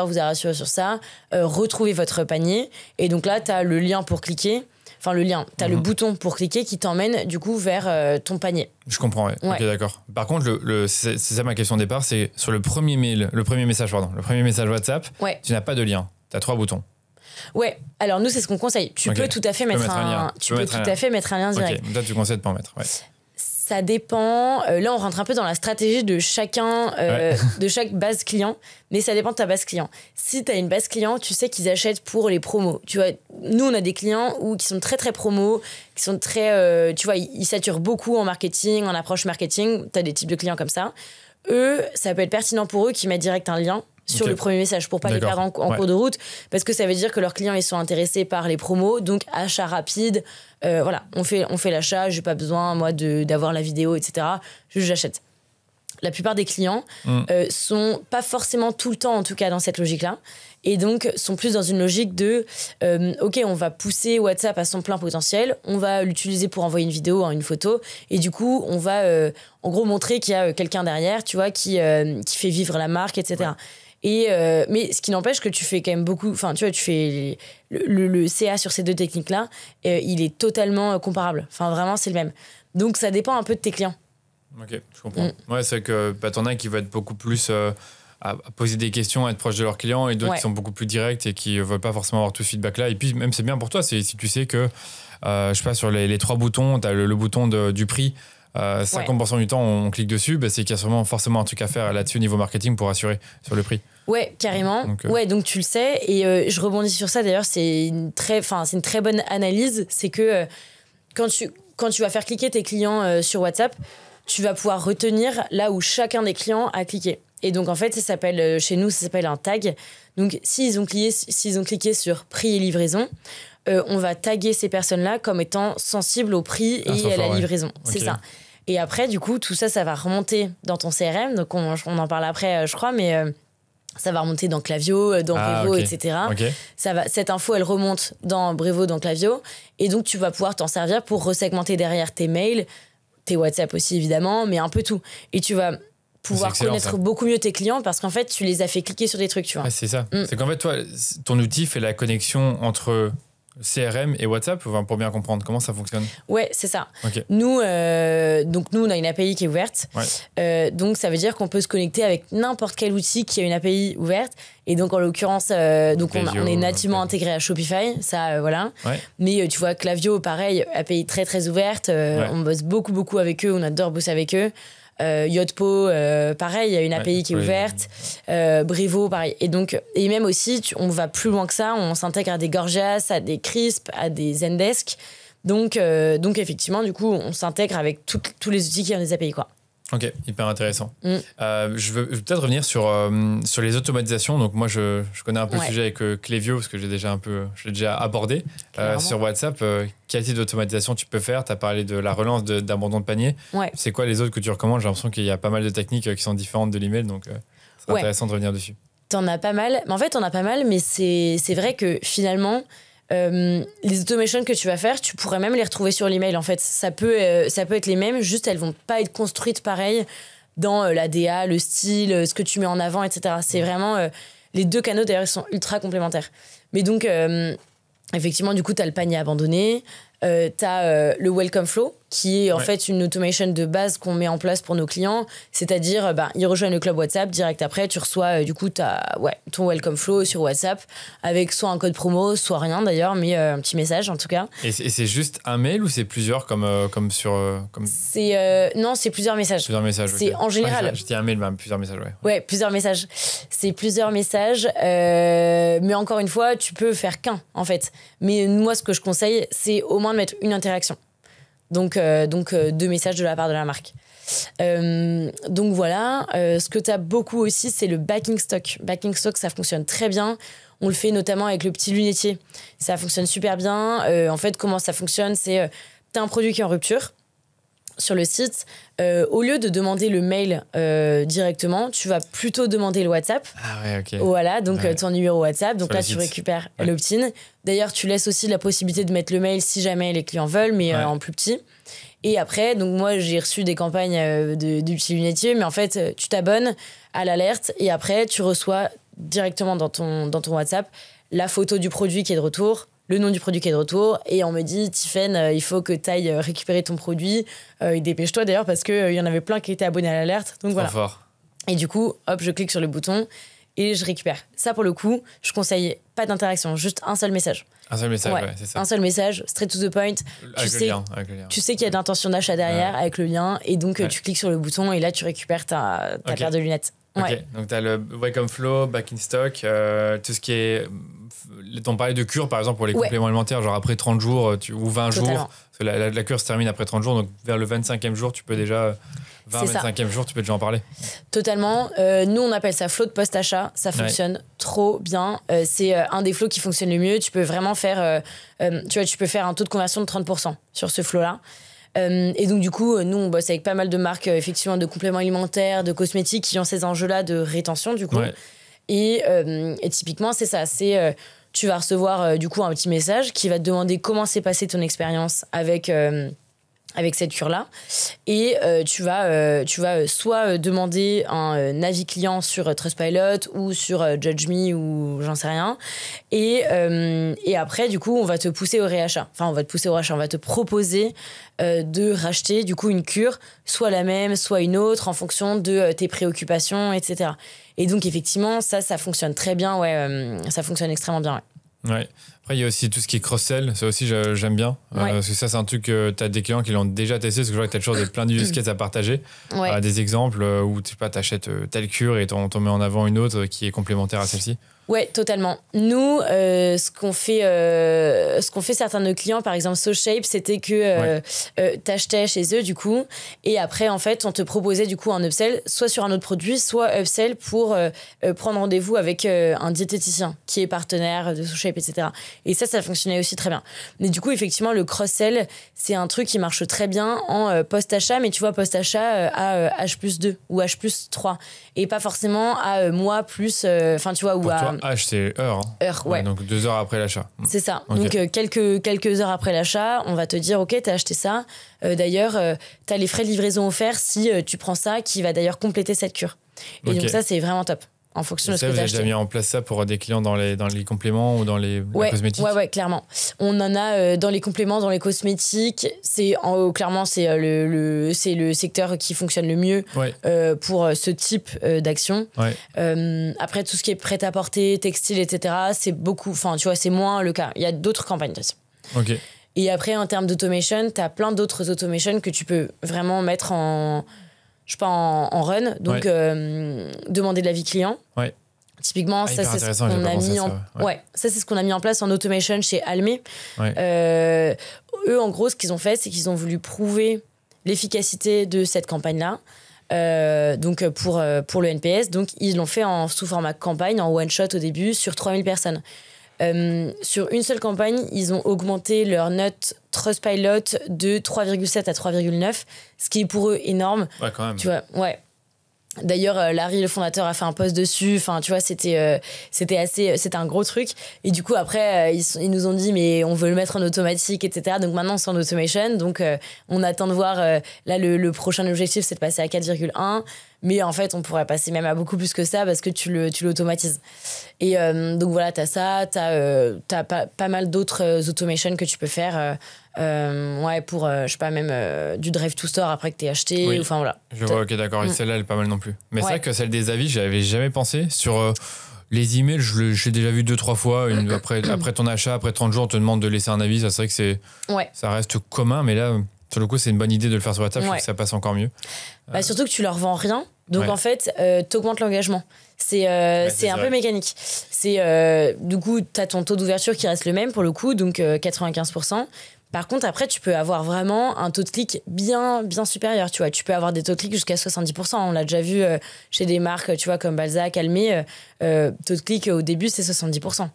vous a rassuré sur ça, retrouvez votre panier. Et donc là, t'as le lien pour cliquer. Enfin, le lien, t'as le bouton pour cliquer qui t'emmène du coup vers ton panier. Je comprends, ouais. Ok, d'accord. Par contre, c'est ça ma question de départ, c'est sur le premier message WhatsApp, tu n'as pas de lien, t'as 3 boutons. Ouais, alors nous, c'est ce qu'on conseille. Tu peux tout à fait mettre un lien direct. Ok, toi, tu conseilles de pas en mettre, ouais. Ça dépend. Là, on rentre un peu dans la stratégie de chacun, de chaque base client, mais ça dépend de ta base client. Si tu as une base client, tu sais qu'ils achètent pour les promos. Tu vois, nous, on a des clients qui sont très, très promos, qui sont très... tu vois, ils saturent beaucoup en marketing, en approche marketing. Tu as des types de clients comme ça. Eux, ça peut être pertinent pour eux qu'ils mettent direct un lien sur le premier message pour pas les perdre en cours de route, parce que ça veut dire que leurs clients ils sont intéressés par les promos, donc achat rapide, voilà, on fait l'achat, j'ai pas besoin moi d'avoir la vidéo, etc. Juste j'achète. La plupart des clients sont pas forcément tout le temps en tout cas dans cette logique-là, et donc sont plus dans une logique de ok, on va pousser WhatsApp à son plein potentiel, on va l'utiliser pour envoyer une vidéo, une photo, et du coup on va en gros montrer qu'il y a quelqu'un derrière, tu vois, qui fait vivre la marque, etc. Et mais ce qui n'empêche que tu fais quand même beaucoup, enfin tu vois, tu fais le CA sur ces deux techniques là, il est totalement comparable, enfin vraiment c'est le même, donc ça dépend un peu de tes clients. Ok, je comprends. Ouais, c'est vrai que t'en as qui vont être beaucoup plus à poser des questions, à être proche de leurs clients, et d'autres qui sont beaucoup plus directs et qui veulent pas forcément avoir tout ce feedback là. Et puis même c'est bien pour toi, c'est si tu sais que je sais pas, sur les 3 boutons, t'as le bouton du prix. 50% du temps on clique dessus, c'est qu'il y a sûrement forcément un truc à faire là-dessus au niveau marketing pour assurer sur le prix. Ouais, carrément. Donc tu le sais, et je rebondis sur ça d'ailleurs, c'est une très bonne analyse, c'est que quand tu vas faire cliquer tes clients sur WhatsApp, tu vas pouvoir retenir là où chacun des clients a cliqué. Et donc en fait, chez nous ça s'appelle un tag. Donc s'ils ont cliqué sur prix et livraison, on va taguer ces personnes-là comme étant sensibles au prix et à la livraison. C'est ça. Et après, du coup, tout ça, ça va remonter dans ton CRM. Donc, on en parle après, je crois, mais ça va remonter dans Klaviyo, dans Brevo, etc. Cette info, elle remonte dans Brevo, dans Klaviyo. Et donc, tu vas pouvoir t'en servir pour resegmenter derrière tes mails, tes WhatsApp aussi, évidemment, mais un peu tout. Et tu vas pouvoir connaître beaucoup mieux tes clients parce qu'en fait, tu les as fait cliquer sur des trucs, tu vois. C'est ça. C'est qu'en fait, toi, ton outil fait la connexion entre CRM et WhatsApp, pour bien comprendre comment ça fonctionne. Ouais, c'est ça. Nous, on a une API qui est ouverte. Donc, ça veut dire qu'on peut se connecter avec n'importe quel outil qui a une API ouverte. Et donc, en l'occurrence, on est nativement intégré à Shopify. Ça, voilà. Mais tu vois, Klaviyo, pareil, API très, très ouverte. On bosse beaucoup, beaucoup avec eux. On adore bosser avec eux. Yotpo, pareil, il y a une API qui est ouverte. Brevo, pareil. Et même aussi, on va plus loin que ça. On s'intègre à des Gorgias, à des Crisp, à des Zendesk. Donc effectivement, du coup, on s'intègre avec tous les outils qui ont des API, quoi. Ok, hyper intéressant. Je veux peut-être revenir sur les automatisations. Donc moi, je connais un peu le sujet avec Klaviyo parce que je l'ai déjà abordé sur WhatsApp. Quel type d'automatisation tu peux faire? Tu as parlé de la relance d'abandon de panier. C'est quoi les autres que tu recommandes? J'ai l'impression qu'il y a pas mal de techniques qui sont différentes de l'email, donc c'est intéressant de revenir dessus. T'en as pas mal. En fait, t'en as pas mal, mais c'est vrai que finalement... les automations que tu vas faire, tu pourrais même les retrouver sur l'email. En fait, ça peut être les mêmes, juste elles vont pas être construites pareil dans la DA, le style, ce que tu mets en avant, etc. C'est vraiment les deux canaux d'ailleurs, ils sont ultra complémentaires. Mais donc effectivement, du coup, t'as le panier abandonné, t'as le welcome flow qui est en fait une automation de base qu'on met en place pour nos clients, c'est-à-dire ils rejoignent le club WhatsApp, direct après tu reçois du coup ton welcome flow sur WhatsApp avec soit un code promo, soit rien d'ailleurs, mais un petit message en tout cas. Et c'est juste un mail ou c'est plusieurs comme sur non, c'est plusieurs messages. C'est en général. Je dis un mail, mais plusieurs messages, Ouais, plusieurs messages. C'est plusieurs messages, mais encore une fois, tu peux faire qu'un en fait. Mais moi, ce que je conseille, c'est au moins de mettre une interaction. Donc 2 messages de la part de la marque. Donc voilà, ce que tu as beaucoup aussi, c'est le backing stock. Backing stock, ça fonctionne très bien. On le fait notamment avec le petit lunetier. Ça fonctionne super bien. En fait, comment ça fonctionne, c'est tu as un produit qui est en rupture sur le site. Au lieu de demander le mail directement, tu vas plutôt demander le WhatsApp. Ah ouais, ok. Voilà, donc ton numéro WhatsApp. Donc là, tu récupères l'opt-in. D'ailleurs, tu laisses aussi la possibilité de mettre le mail si jamais les clients veulent, mais en plus petit. Et après, donc moi, j'ai reçu des campagnes du petit lunetier, mais en fait, tu t'abonnes à l'alerte et après, tu reçois directement dans ton WhatsApp la photo du produit qui est de retour, le nom du produit qui est de retour, et on me dit Tiffen, il faut que tu ailles récupérer ton produit, et dépêche-toi d'ailleurs parce qu'il y en avait plein qui étaient abonnés à l'alerte, donc voilà. Fort. Et du coup, hop, je clique sur le bouton et je récupère. Ça, pour le coup, je conseille pas d'interaction, juste un seul message. Un seul message, c'est ça. Un seul message, straight to the point. Avec le lien. Tu sais qu'il y a de l'intention d'achat derrière avec le lien, et donc tu cliques sur le bouton et là tu récupères ta paire de lunettes. Ouais. Ok, donc tu as le Welcome Flow, Back in Stock, tout ce qui est. On parlait de cure par exemple pour les compléments alimentaires, genre après 30 jours ou 20 jours. Parce que la cure se termine après 30 jours, donc vers le 25e jour, tu peux déjà. 25e jour, tu peux déjà en parler. Totalement. Nous, on appelle ça flow de post-achat. Ça fonctionne trop bien. C'est un des flows qui fonctionne le mieux. Tu peux vraiment faire, tu peux faire un taux de conversion de 30% sur ce flow-là. Et donc, du coup, nous, on bosse avec pas mal de marques, effectivement, de compléments alimentaires, de cosmétiques qui ont ces enjeux-là de rétention, du coup. Ouais. Et typiquement, c'est ça. C'est, tu vas recevoir, du coup, un petit message qui va te demander comment s'est passée ton expérience avec cette cure-là. Et tu vas soit demander un avis client sur Trustpilot ou sur Judge Me ou j'en sais rien. Et après, du coup, on va te pousser au réachat. Enfin, on va te proposer de racheter, du coup, une cure, soit la même, soit une autre, en fonction de tes préoccupations, etc. Et donc, effectivement, ça fonctionne très bien. Ouais, ça fonctionne extrêmement bien, ouais. Après, il y a aussi tout ce qui est cross-sell. Ça aussi, j'aime bien. Parce que ça, c'est un truc que tu as des clients qui l'ont déjà testé. Parce que je vois que tu as toujours plein de use cases à partager. Ouais. Des exemples où tu achètes telle cure et t'en mets en avant une autre qui est complémentaire à celle-ci. Ouais, totalement. Nous, ce qu'on fait certains de nos clients, par exemple SoShape, c'était que t'achetais chez eux, du coup, et après, en fait, on te proposait, du coup, un upsell, soit sur un autre produit, soit upsell pour prendre rendez-vous avec un diététicien qui est partenaire de SoShape, etc. Et ça fonctionnait aussi très bien. Mais du coup, effectivement, le cross-sell, c'est un truc qui marche très bien en post-achat, mais tu vois, post-achat à H+2 ou H+3, et pas forcément à mois plus, enfin, tu vois, ou à... H, c'est heure. Heure, ouais. Donc 2 heures après l'achat. C'est ça. Okay. Donc quelques heures après l'achat, on va te dire, OK, t'as acheté ça. D'ailleurs, t'as les frais de livraison offerts si tu prends ça, qui va d'ailleurs compléter cette cure. Et donc ça, c'est vraiment top. En fonction de ce que tu as acheté. Vous avez déjà mis en place ça pour des clients dans les compléments ou dans les cosmétiques? Ouais, clairement. On en a dans les compléments, dans les cosmétiques. Clairement, c'est le secteur qui fonctionne le mieux pour ce type d'action. Ouais. Après, tout ce qui est prêt-à-porter, textile, etc., c'est c'est moins le cas. Il y a d'autres campagnes aussi. Ok. Et après, en termes d'automation, tu as plein d'autres automations que tu peux vraiment mettre en run, donc demander de l'avis client. Ouais. Typiquement, ça c'est ce qu'on a mis ça c'est ce qu'on a mis en place en automation chez Almé. Ouais. Eux, en gros, ce qu'ils ont fait, c'est qu'ils ont voulu prouver l'efficacité de cette campagne-là. Donc pour le NPS, donc ils l'ont fait sous format campagne, en one shot au début, sur 3000 personnes. Sur une seule campagne, ils ont augmenté leur note Trustpilot de 3,7 à 3,9, ce qui est pour eux énorme. Ouais, quand même. Tu vois, ouais. D'ailleurs, Larry, le fondateur, a fait un post dessus. Enfin, tu vois, c'était un gros truc. Et du coup, après, ils nous ont dit, mais on veut le mettre en automatique, etc. Donc maintenant, c'est en automation. Donc, on attend de voir. Là, le prochain objectif, c'est de passer à 4,1. Mais en fait, on pourrait passer même à beaucoup plus que ça parce que tu l'automatises. Et donc voilà, t'as ça, t'as pas mal d'autres automations que tu peux faire. Pour, je sais pas, même du drive to store après que t'aies acheté. Oui. Enfin voilà. Je vois, ok, d'accord. Et celle-là, elle est pas mal non plus. Mais c'est vrai que celle des avis, j'avais jamais pensé. Sur les emails, j'ai déjà vu 2-3 fois. Après ton achat, après 30 jours, on te demande de laisser un avis. Ça, c'est vrai que ça reste commun, mais là. Sur le coup, c'est une bonne idée de le faire sur WhatsApp, je trouve que ça passe encore mieux. Surtout que tu leur vends rien, donc en fait, t'augmentes l'engagement. C'est un peu mécanique. Du coup, t'as ton taux d'ouverture qui reste le même pour le coup, donc 95%. Par contre, après, tu peux avoir vraiment un taux de clic bien, bien supérieur. Tu vois, tu peux avoir des taux de clic jusqu'à 70%. On l'a déjà vu chez des marques, tu vois, comme Balzac, Almé. Taux de clic au début, c'est 70%.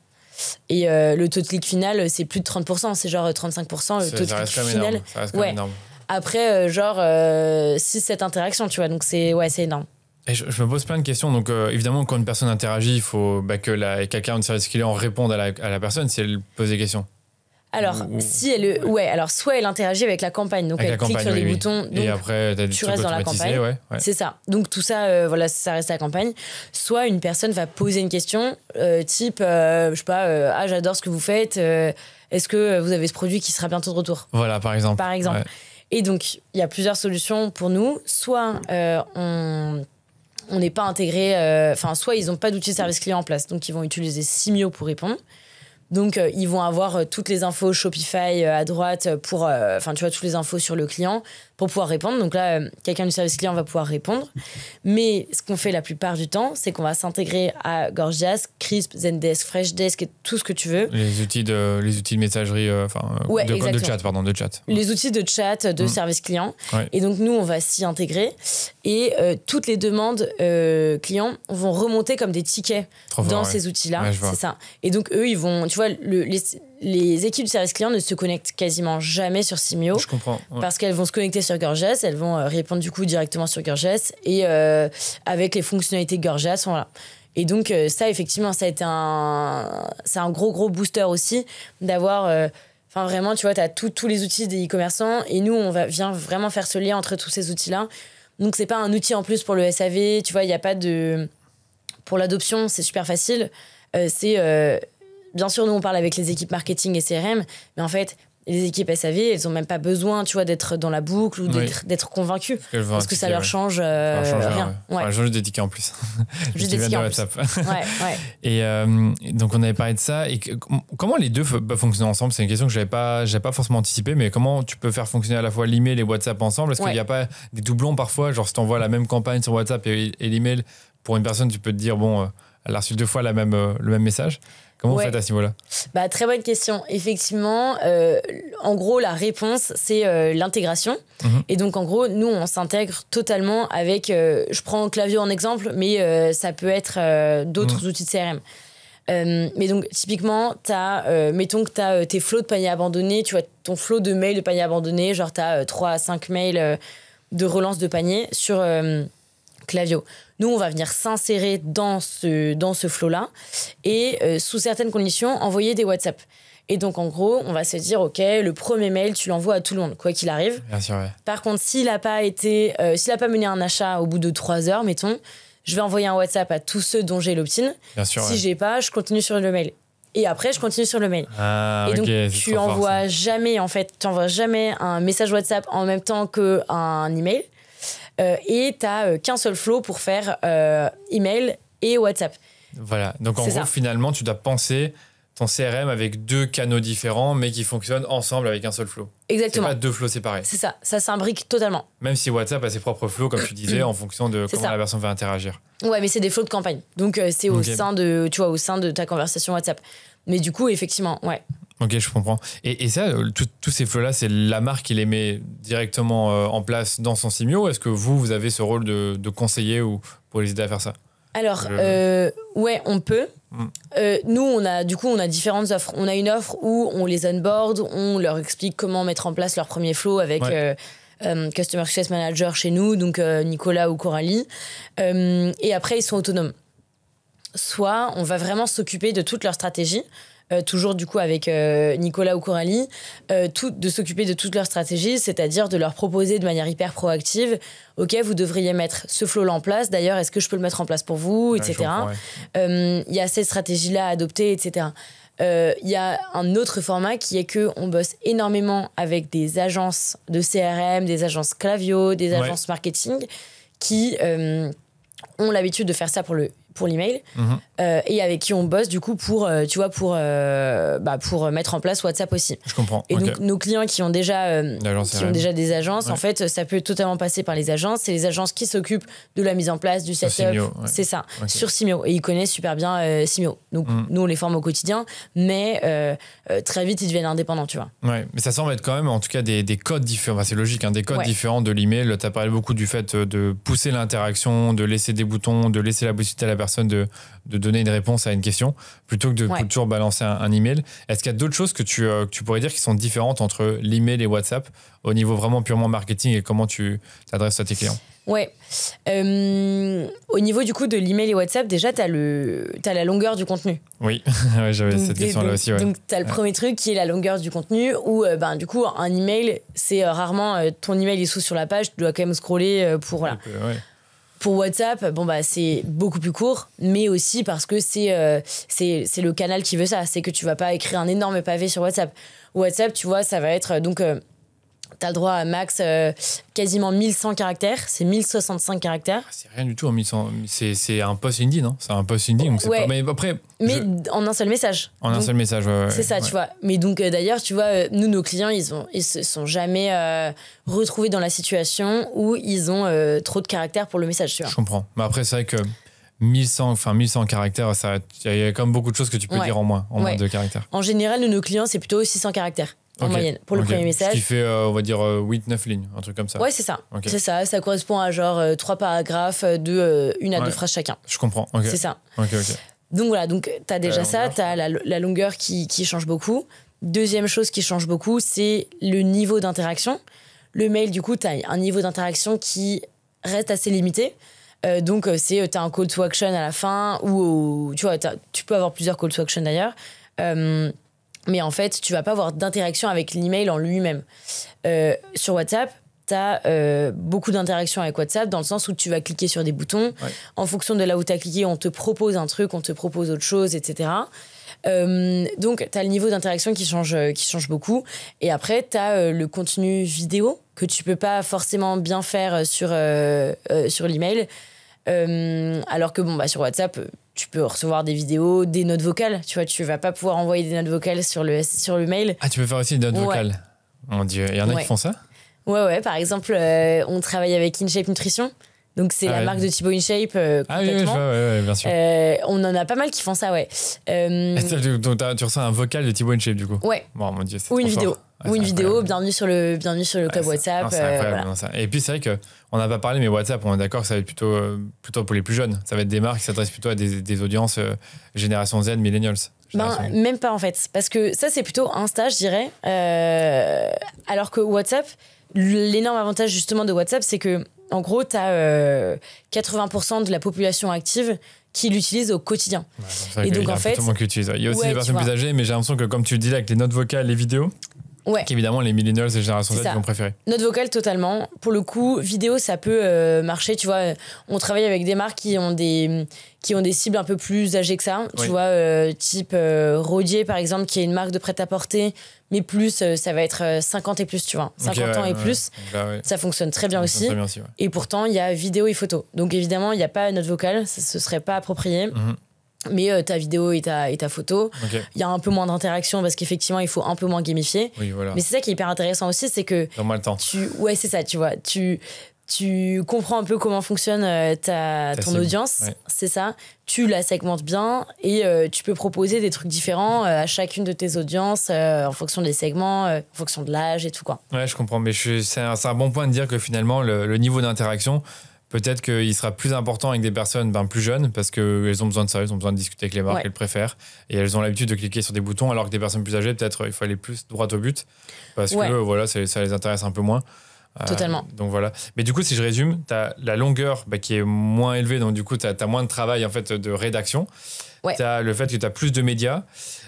Et le taux de clic final, c'est plus de 30%, c'est genre 35%. Le taux de clic final. Ça reste quand même énorme. Après, 6-7 interactions, tu vois, donc c'est énorme. Et je me pose plein de questions. Donc, évidemment, quand une personne interagit, il faut que quelqu'un de service client réponde à la personne si elle pose des questions. Alors, alors soit elle interagit avec la campagne, donc elle clique sur les boutons, donc et après, tu restes dans la campagne. C'est ça. Donc tout ça, ça reste à la campagne. Soit une personne va poser une question, type, je sais pas, j'adore ce que vous faites. Est-ce que vous avez ce produit qui sera bientôt de retour? Voilà, par exemple. Ouais. Et donc, il y a plusieurs solutions pour nous. Soit on n'est pas intégré, soit ils n'ont pas d'outil de service client en place, donc ils vont utiliser Simio pour répondre. Donc, ils vont avoir toutes les infos Shopify à droite pour, enfin, tu vois, toutes les infos sur le client pour pouvoir répondre. Donc là, quelqu'un du service client va pouvoir répondre. Mais ce qu'on fait la plupart du temps, c'est qu'on va s'intégrer à Gorgias, Crisp, Zendesk, Freshdesk et tout ce que tu veux. Les outils de messagerie, de chat, pardon, de chat. Les outils de chat, de service client. Ouais. Et donc, nous, on va s'y intégrer. Et toutes les demandes clients vont remonter comme des tickets dans ces outils-là. Ouais, c'est ça. Et donc, eux, ils vont... Tu vois, les équipes du service client ne se connectent quasiment jamais sur Simio. Je comprends. Ouais. Parce qu'elles vont se connecter sur Gorgias, elles vont répondre du coup directement sur Gorgias et avec les fonctionnalités Gorgias, voilà. Et donc ça, effectivement, ça a été c'est un gros booster aussi d'avoir... Enfin, vraiment, tu vois, tu as tous les outils des e-commerçants et nous, vient vraiment faire ce lien entre tous ces outils-là. Donc, c'est pas un outil en plus pour le SAV, tu vois, il n'y a pas de... Pour l'adoption, c'est super facile. Bien sûr, nous, on parle avec les équipes marketing et CRM, mais en fait, les équipes SAV, elles n'ont même pas besoin, tu vois, d'être dans la boucle ou d'être convaincues. Parce que ça leur change rien. Ouais. Enfin, juste des tickets en plus. Juste des tickets en plus. Ouais. Et donc, on avait parlé de ça. Et comment les deux peuvent fonctionner ensemble? C'est une question que je n'avais pas forcément anticipée, mais comment tu peux faire fonctionner à la fois l'email et WhatsApp ensemble? Est-ce qu'il n'y a pas des doublons parfois? Genre, si tu envoies la même campagne sur WhatsApp et l'email, pour une personne, tu peux te dire, bon, elle a reçu 2 fois le même message. Comment vous faites à ce niveau-là? Très bonne question. Effectivement, en gros, la réponse, c'est l'intégration. Et donc, en gros, nous, on s'intègre totalement avec... je prends Klaviyo en exemple, mais ça peut être d'autres outils de CRM. Mais donc, typiquement, mettons que tu as tes flots de paniers abandonnés, tu vois, ton flot de mails de paniers abandonnés, genre tu as 3 à 5 mails de relance de panier sur Klaviyo. Nous, on va venir s'insérer dans ce flow-là et, sous certaines conditions, envoyer des WhatsApp. Et donc, en gros, on va se dire, OK, le premier mail, tu l'envoies à tout le monde, quoi qu'il arrive. Bien sûr, ouais. Par contre, s'il n'a pas mené un achat au bout de 3 heures, mettons, je vais envoyer un WhatsApp à tous ceux dont j'ai l'opt-in. Bien sûr, si j'ai pas, je continue sur le mail. Et après, je continue sur le mail. Ah, et donc, tu n'envoies jamais un message WhatsApp en même temps qu'un email. Et tu n'as qu'un seul flow pour faire email et WhatsApp. Voilà. Donc, en gros, finalement, tu dois penser ton CRM avec 2 canaux différents, mais qui fonctionnent ensemble avec un seul flow. Exactement. C'est pas 2 flows séparés. C'est ça. Ça s'imbrique totalement. Même si WhatsApp a ses propres flows, comme tu disais, en fonction de comment la personne va interagir. Ouais, mais c'est des flows de campagne. Donc, c'est au sein de ta conversation WhatsApp. Mais du coup, effectivement, ouais. Ok, je comprends. Et ça, tous ces flows-là, c'est la marque qui les met directement en place dans son Simio? Est-ce que vous avez ce rôle de conseiller ou pour les aider à faire ça? Alors, ouais, on peut. Nous, on a différentes offres. On a une offre où on les onboard, on leur explique comment mettre en place leur premier flow avec Customer Success Manager chez nous, donc Nicolas ou Coralie. Et après, ils sont autonomes. Soit on va vraiment s'occuper de toute leur stratégie, toujours du coup avec Nicolas ou Coralie, de s'occuper de toute leur stratégie, c'est-à-dire de leur proposer de manière hyper proactive, OK, vous devriez mettre ce flow-là en place, d'ailleurs, est-ce que je peux le mettre en place pour vous, etc. Il y a cette stratégie-là à adopter, etc. Il y a un autre format qui est qu'on bosse énormément avec des agences de CRM, des agences Klaviyo, des agences marketing qui ont l'habitude de faire ça pour l'email et avec qui on bosse du coup pour mettre en place WhatsApp aussi. Je comprends. Et donc nos clients qui ont déjà des agences, en fait, ça peut totalement passer par les agences. C'est les agences qui s'occupent de la mise en place du setup. C'est ça, sur Simio. Et ils connaissent super bien Simio. Donc nous, on les forme au quotidien, mais très vite, ils deviennent indépendants, tu vois. Ouais, mais ça semble être quand même, en tout cas, des codes différents. Enfin, c'est logique, des codes différents de l'email. Tu as parlé beaucoup du fait de pousser l'interaction, de laisser des boutons, de laisser la possibilité à la personne de donner une réponse à une question plutôt que de toujours balancer un email. Est-ce qu'il y a d'autres choses que tu pourrais dire qui sont différentes entre l'email et WhatsApp au niveau vraiment purement marketing et comment tu t'adresses à tes clients? Ouais. Au niveau du coup de l'email et WhatsApp, déjà, t'as la longueur du contenu. Oui, j'avais cette question-là aussi. Ouais. Donc, t'as le premier truc qui est la longueur du contenu où, du coup, un email, c'est rarement ton email est sur la page, tu dois quand même scroller pour... Voilà. Pour WhatsApp, c'est beaucoup plus court, mais aussi parce que c'est le canal qui veut ça. C'est que tu vas pas écrire un énorme pavé sur WhatsApp. WhatsApp, tu vois, ça va être... T'as le droit à max quasiment 1100 caractères, c'est 1065 caractères. C'est rien du tout en 1100. C'est un post indie, non? C'est un post indie, donc c'est Ouais. pas. Mais après. En un seul message. En un seul message, ouais. C'est ça, tu vois. Mais donc, d'ailleurs, tu vois, nous, nos clients, ils se sont jamais retrouvés dans la situation où ils ont trop de caractères pour le message, tu vois. Je comprends. Mais après, c'est vrai que 1100 caractères, il y a quand même beaucoup de choses que tu peux dire en moins de caractères. En général, nos clients, c'est plutôt 600 caractères. En moyenne, pour le premier message. Ce qui fait, on va dire, 8-9 lignes, un truc comme ça. Ouais, c'est ça. Okay. C'est ça. Ça correspond à genre 3 paragraphes de 1 à 2 phrases chacun. Je comprends. C'est ça. Ok. Donc voilà, t'as déjà ça, t'as la longueur qui change beaucoup. Deuxième chose qui change beaucoup, c'est le niveau d'interaction. Le mail, du coup, t'as un niveau d'interaction qui reste assez limité. Donc, t'as un call to action à la fin, ou tu vois, tu peux avoir plusieurs call to action d'ailleurs. Mais en fait, tu vas pas avoir d'interaction avec l'email en lui-même. Sur WhatsApp, tu as beaucoup d'interactions avec WhatsApp dans le sens où tu vas cliquer sur des boutons. Ouais. En fonction de là où tu as cliqué, on te propose un truc, on te propose autre chose, etc. Donc, tu as le niveau d'interaction qui change beaucoup. Et après, tu as le contenu vidéo que tu peux pas forcément bien faire sur l'email. Alors que sur WhatsApp, tu peux recevoir des vidéos, des notes vocales. Tu vois, tu vas pas pouvoir envoyer des notes vocales sur le mail. Ah, tu peux faire aussi des notes vocales. Mon Dieu, il y en a qui font ça? Ouais. Par exemple, on travaille avec InShape Nutrition. Donc, c'est la marque de Thibaut InShape. Complètement. Oui, bien sûr. On en a pas mal qui font ça, ouais. Donc, tu reçois un vocal de Thibaut InShape, du coup? Ouais. Bon, mon Dieu, c'est ou une trop vidéo. Fort. Ou une vidéo, bienvenue sur le club WhatsApp. C'est incroyable, ça. Et puis, c'est vrai qu'on n'a pas parlé, mais WhatsApp, on est d'accord que ça va être plutôt pour les plus jeunes. Ça va être des marques qui s'adressent plutôt à des audiences génération Z, millennials. Même pas, en fait. Parce que ça, c'est plutôt Insta, je dirais. Alors que WhatsApp, l'énorme avantage, justement, de WhatsApp, c'est que en gros, tu as 80% de la population active qui l'utilise au quotidien. Et donc, en fait, tout le monde qui utilise. Il y a aussi des personnes plus âgées, mais j'ai l'impression que, comme tu le dis là, avec les notes vocales, les vidéos, qu'évidemment, les millennials et génération Z vont préférer. Notes vocales, totalement. Pour le coup, vidéo, ça peut marcher. Tu vois, on travaille avec des marques qui ont des cibles un peu plus âgées que ça. Tu vois, type Rodier, par exemple, qui est une marque de prêt-à-porter, mais plus, ça va être 50 et plus, tu vois. 50 ans et plus. Ça fonctionne très bien aussi. Et pourtant, il y a vidéo et photo. Donc, évidemment, il n'y a pas note vocale. Ce ne serait pas approprié. Mais ta vidéo et ta photo, il y a un peu moins d'interaction parce qu'effectivement, il faut un peu moins gamifier. Oui, voilà. Mais c'est ça qui est hyper intéressant aussi, c'est que... Dans moins le temps. C'est ça, tu vois. Tu comprends un peu comment fonctionne ton audience, c'est ça. Tu la segmentes bien et tu peux proposer des trucs différents à chacune de tes audiences en fonction des segments, en fonction de l'âge et tout, quoi. Ouais, je comprends. Mais c'est un bon point de dire que finalement, le niveau d'interaction... Peut-être qu'il sera plus important avec des personnes plus jeunes parce qu'elles ont besoin de ça, elles ont besoin de discuter avec les marques qu'elles préfèrent et elles ont l'habitude de cliquer sur des boutons alors que des personnes plus âgées, peut-être il faut aller plus droit au but parce que ça les intéresse un peu moins. Totalement. Donc voilà. Mais du coup, si je résume, tu as la longueur qui est moins élevée, donc du coup, tu as moins de travail en fait, de rédaction. Tu as le fait que tu as plus de médias,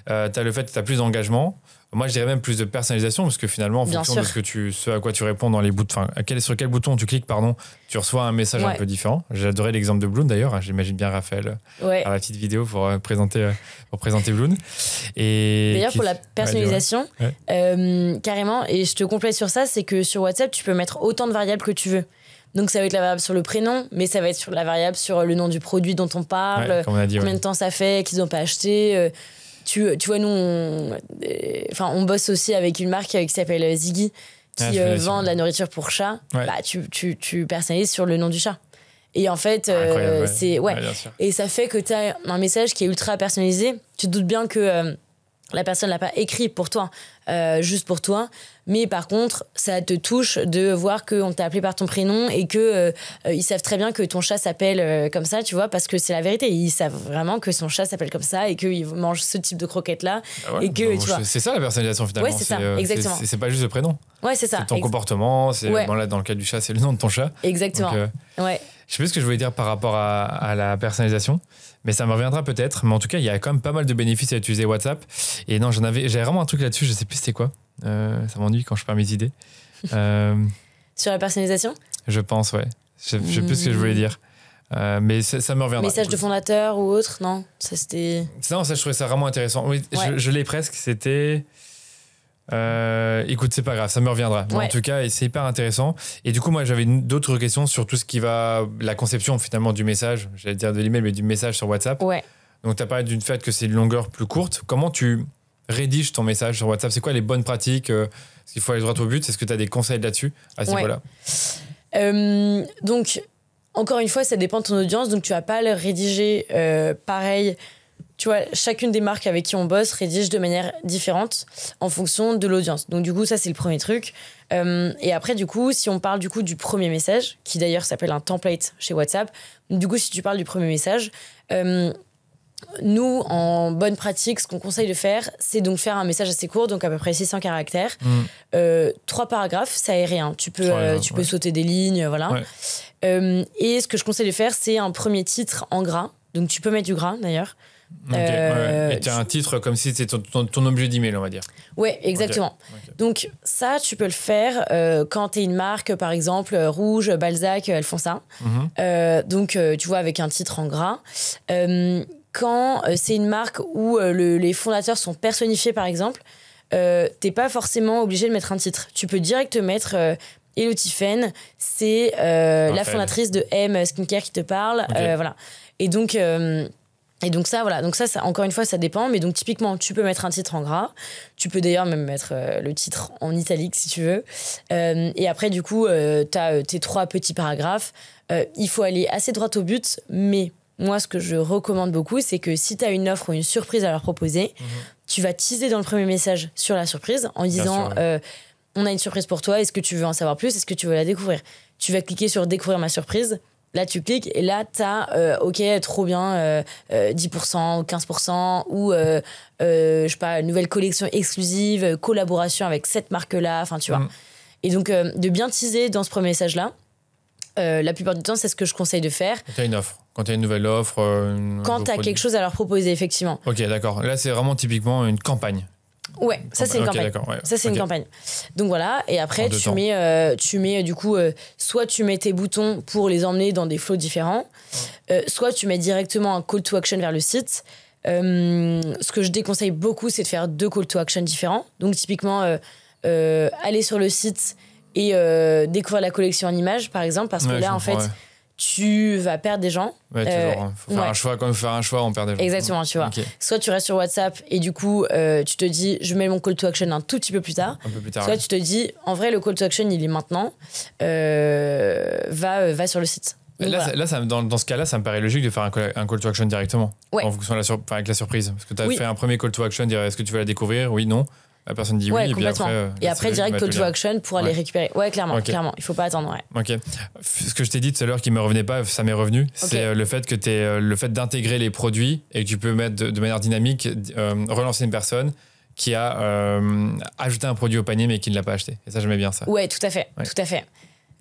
tu as le fait que tu as plus d'engagement. Moi, je dirais même plus de personnalisation parce que finalement, en fonction de ce à quoi tu réponds dans les boutons, sur quel bouton tu cliques, tu reçois un message un peu différent. J'ai adoré l'exemple de Bloom d'ailleurs. J'imagine bien Raphaël à la petite vidéo pour présenter Bloom. Et d'ailleurs, pour la personnalisation, carrément, et je te complète sur ça, c'est que sur WhatsApp, tu peux mettre autant de variables que tu veux. Donc, ça va être la variable sur le prénom, mais ça va être sur la variable sur le nom du produit dont on parle, combien de temps ça fait, qu'ils n'ont pas acheté. Tu vois, nous, on bosse aussi avec une marque qui s'appelle Ziggy, qui vend de la nourriture pour chat. Tu personnalises sur le nom du chat. Et en fait, et ça fait que tu as un message qui est ultra personnalisé. Tu te doutes bien que la personne l'a pas écrit pour toi, juste pour toi. Mais par contre, ça te touche de voir qu'on t'a appelé par ton prénom et que ils savent très bien que ton chat s'appelle comme ça, tu vois, parce que c'est la vérité. Ils savent vraiment que son chat s'appelle comme ça et qu'il mange ce type de croquettes-là. Et que, tu vois. C'est ça la personnalisation finalement. Ouais, c'est ça, exactement. C'est pas juste le prénom. Ouais, c'est ça. C'est ton comportement. Dans le cas du chat, c'est le nom de ton chat. Exactement. Donc, je sais plus ce que je voulais dire par rapport à la personnalisation, mais ça me reviendra peut-être. Mais en tout cas, il y a quand même pas mal de bénéfices à utiliser WhatsApp. Et non, j'avais vraiment un truc là-dessus, je sais plus c'était quoi. Ça m'ennuie quand je perds mes idées. Sur la personnalisation ? Je pense, ouais. Je sais plus ce que je voulais dire. Mais ça me reviendra. Message de fondateur ou autre, non ? Ça, c'était... Non, ça, je trouvais ça vraiment intéressant. Oui, je l'ai presque. C'était... Écoute, c'est pas grave, ça me reviendra. Mais en tout cas, c'est hyper intéressant. Et du coup, moi, j'avais d'autres questions sur tout ce qui va... La conception, finalement, du message. J'allais dire de l'email, mais du message sur WhatsApp. Ouais. Donc, tu as parlé du fait que c'est une longueur plus courte. Comment tu rédiges ton message sur WhatsApp? C'est quoi les bonnes pratiques? Est-ce qu'il faut aller droit au but? Est-ce que tu as des conseils là-dessus, à ce niveau-là? Donc, encore une fois, ça dépend de ton audience. Donc, tu vas pas le rédiger pareil. Tu vois, chacune des marques avec qui on bosse rédige de manière différente en fonction de l'audience. Donc, du coup, ça, c'est le premier truc. Et après, du coup, si on parle du coup du premier message, qui d'ailleurs s'appelle un template chez WhatsApp, du coup, si tu parles du premier message, nous, en bonne pratique, ce qu'on conseille de faire, c'est donc faire un message assez court, donc à peu près 600 caractères. 3 paragraphes, ça aéré. Tu peux sauter des lignes, voilà. Ouais. Et ce que je conseille de faire, c'est un premier titre en gras. Donc, tu peux mettre du gras, d'ailleurs. Et tu as un titre comme si c'était ton objet d'email, on va dire. Ouais, exactement. Okay. Donc ça, tu peux le faire quand tu es une marque, par exemple, Rouge, Balzac, elles font ça. Donc, tu vois, avec un titre en gras. Quand c'est une marque où les fondateurs sont personnifiés, par exemple, t'es pas forcément obligé de mettre un titre. Tu peux direct mettre... Hello Tiffaine, c'est la fondatrice de M Skincare qui te parle. Voilà. Et donc ça, voilà. Donc ça, encore une fois, ça dépend. Mais donc, typiquement, tu peux mettre un titre en gras. Tu peux d'ailleurs même mettre le titre en italique, si tu veux. Et après, du coup, t'as tes 3 petits paragraphes. Il faut aller assez droit au but. Mais moi, ce que je recommande beaucoup, c'est que si t'as une offre ou une surprise à leur proposer, tu vas teaser dans le premier message sur la surprise en disant... on a une surprise pour toi, est-ce que tu veux en savoir plus, est-ce que tu veux la découvrir? Tu vas cliquer sur découvrir ma surprise, là tu cliques et là t'as ok, trop bien, 10% ou 15% ou je sais pas, nouvelle collection exclusive, collaboration avec cette marque-là, enfin tu vois. Et donc de bien teaser dans ce premier message-là, la plupart du temps c'est ce que je conseille de faire. Quand t'as une offre, quand t'as une nouvelle offre, quand t'as quelque chose à leur proposer, effectivement. Ok, d'accord, là c'est vraiment typiquement une campagne. Ouais, ça c'est une campagne. Ouais. Ça c'est une campagne. Donc voilà, et après tu mets du coup soit tu mets tes boutons pour les emmener dans des flows différents, soit tu mets directement un call to action vers le site. Ce que je déconseille beaucoup, c'est de faire 2 call to action différents. Donc typiquement aller sur le site et découvrir la collection en images par exemple, parce que là en fait tu vas perdre des gens. Ouais, toujours. Faut faire un choix. Quand il faut faire un choix, on perd des gens. Exactement, tu vois. Okay. Soit tu restes sur WhatsApp et du coup, tu te dis, je mets mon call to action un tout petit peu plus tard. Un peu plus tard. Soit tu te dis, en vrai, le call to action, il est maintenant. Va sur le site. Donc, là, dans ce cas-là, ça me paraît logique de faire un call to action directement. Ouais. En fonction avec la surprise. Parce que tu as fait un premier call to action, dire est-ce que tu veux la découvrir? Oui, non. La personne dit oui, et après direct call to action pour aller récupérer. Ouais, clairement, il faut pas attendre. Ok. Ce que je t'ai dit tout à l'heure qui me revenait pas, ça m'est revenu, c'est le fait que le fait d'intégrer les produits et que tu peux mettre de manière dynamique, relancer une personne qui a ajouté un produit au panier mais qui ne l'a pas acheté. Et ça, j'aimais bien ça. Ouais, tout à fait, tout à fait.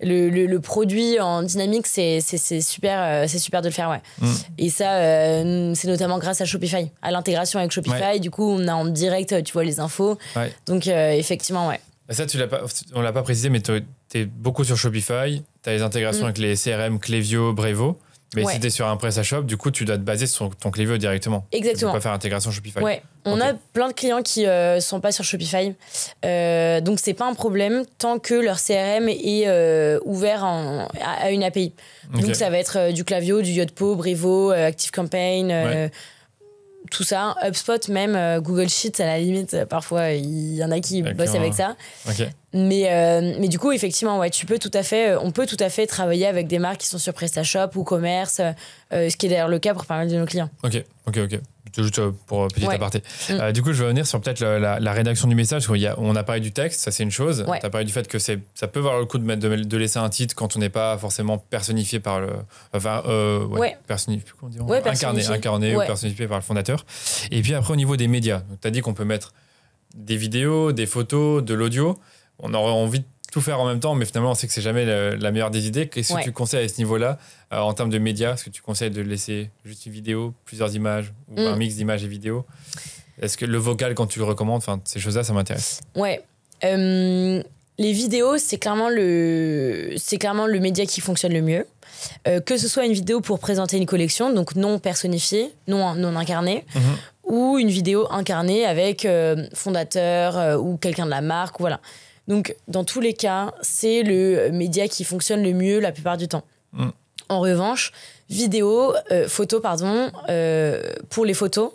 Le produit en dynamique, c'est super de le faire, ouais. Et ça, c'est notamment grâce à Shopify, à l'intégration avec Shopify. Ouais. Du coup, on a en direct, tu vois, les infos. Ouais. Donc, effectivement, ouais. Et ça, on l'a pas précisé, mais t'es beaucoup sur Shopify. T'as les intégrations avec les CRM Klaviyo, Brevo. Mais si t'es sur un PrestaShop, du coup, tu dois te baser sur ton Klaviyo directement. Exactement. Tu peux pas faire intégration Shopify. Ouais. On a plein de clients qui sont pas sur Shopify. Donc, c'est pas un problème tant que leur CRM est ouvert à une API. Donc, ça va être du Klaviyo, du Yotpo, Brevo, ActiveCampaign, tout ça. HubSpot, même Google Sheets, à la limite, parfois, il y en a qui bossent avec ça. Mais du coup, effectivement, ouais, on peut tout à fait travailler avec des marques qui sont sur PrestaShop ou Commerce, ce qui est d'ailleurs le cas pour pas mal de nos clients. Ok. Juste pour petit aparté. Du coup, je vais revenir sur peut-être la rédaction du message. On a parlé du texte, ça c'est une chose. Tu as parlé du fait que ça peut valoir le coup de laisser un titre quand on n'est pas forcément personnifié par le... Personnifié, comment dire, incarné ou personnifié par le fondateur. Et puis après, au niveau des médias, tu as dit qu'on peut mettre des vidéos, des photos, de l'audio. On aurait envie de tout faire en même temps, mais finalement, on sait que c'est jamais la meilleure des idées. Qu'est-ce que tu conseilles à ce niveau-là, en termes de médias? Est-ce que tu conseilles de laisser juste une vidéo, plusieurs images, ou un mix d'images et vidéos? Est-ce que le vocal, quand tu le recommandes, ces choses-là, ça m'intéresse. Ouais. Les vidéos, c'est clairement le média qui fonctionne le mieux. Que ce soit une vidéo pour présenter une collection, donc non personnifiée, non incarnée, ou une vidéo incarnée avec fondateur ou quelqu'un de la marque, voilà. Donc, dans tous les cas, c'est le média qui fonctionne le mieux la plupart du temps. En revanche, pour les photos,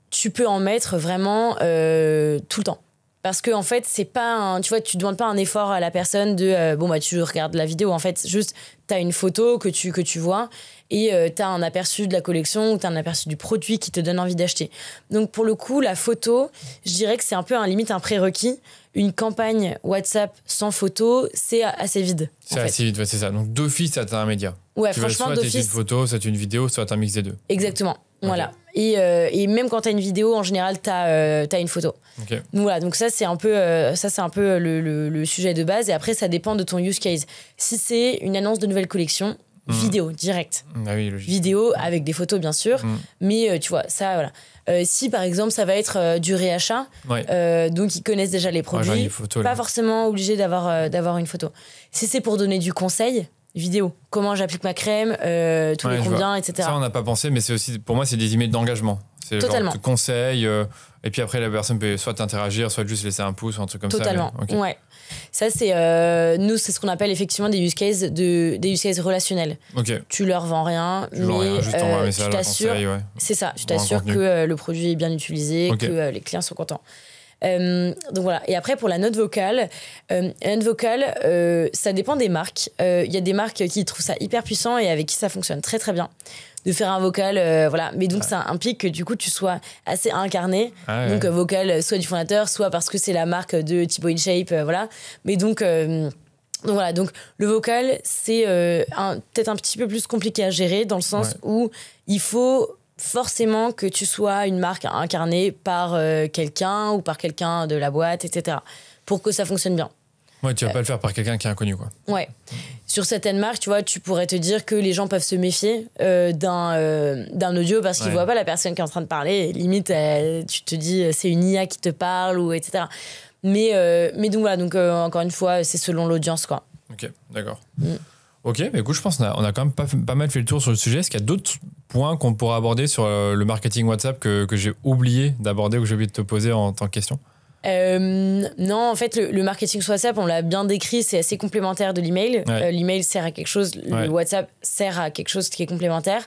tu peux en mettre vraiment tout le temps. Parce que en fait, c'est pas tu demandes pas un effort à la personne de tu regardes la vidéo. En fait, juste t'as une photo que tu vois et t'as un aperçu de la collection ou t'as un aperçu du produit qui te donne envie d'acheter. Donc pour le coup, la photo, je dirais que c'est un peu limite un prérequis. Une campagne WhatsApp sans photo, c'est assez vide. C'est assez vide, c'est ça. Donc d'office, t'as un média. Ouais, franchement, d'office. Soit t'as une photo, soit une vidéo, soit t'as un mix des deux. Exactement. Okay. Voilà. Et même quand t'as une vidéo, en général, t'as une photo. Okay. Donc voilà, donc ça c'est un peu le sujet de base. Et après, ça dépend de ton use case. Si c'est une annonce de nouvelle collection, vidéo, direct. Ah oui, logique. Vidéo avec des photos, bien sûr. Mais tu vois, ça, voilà. Si par exemple ça va être du réachat, donc ils connaissent déjà les produits, pas forcément obligé d'avoir une photo. Si c'est pour donner du conseil, vidéo, comment j'applique ma crème, tous les combien, etc. Ça on n'a pas pensé, mais c'est aussi, pour moi c'est des emails d'engagement. C'est totalement. Genre de conseils, et puis après la personne peut soit interagir, soit juste laisser un pouce ou un truc comme totalement. ça. Totalement, ouais. Ça c'est nous c'est ce qu'on appelle effectivement des use cases relationnels. Okay. Tu leur vends rien, mais tu t'assures, c'est ça, tu t'assures que le produit est bien utilisé, que les clients sont contents. Donc voilà. Et après pour la note vocale, ça dépend des marques. Il y a des marques qui trouvent ça hyper puissant et avec qui ça fonctionne très très bien de faire un vocal, voilà. Mais donc ça implique que du coup tu sois assez incarné. Donc vocal soit du fondateur, soit parce que c'est la marque de Thibaut InShape, voilà. Mais donc voilà, donc le vocal c'est peut-être un petit peu plus compliqué à gérer dans le sens où il faut forcément que tu sois une marque incarnée par quelqu'un ou par quelqu'un de la boîte, etc. pour que ça fonctionne bien. Ouais, tu vas pas le faire par quelqu'un qui est inconnu, quoi. Ouais. Sur certaines marques, tu vois, tu pourrais te dire que les gens peuvent se méfier d'un audio parce qu'ils voient pas la personne qui est en train de parler. Limite, tu te dis c'est une IA qui te parle ou etc. Mais donc voilà, donc encore une fois, c'est selon l'audience, quoi. Ok, d'accord. Ok, mais écoute, je pense qu'on a quand même pas mal fait le tour sur le sujet. Est-ce qu'il y a d'autres points qu'on pourra aborder sur le marketing WhatsApp que j'ai oublié d'aborder ou que j'ai oublié de te poser en tant que question ? Non, en fait, le marketing sur WhatsApp, on l'a bien décrit, c'est assez complémentaire de l'email. L'email sert à quelque chose, le WhatsApp sert à quelque chose qui est complémentaire.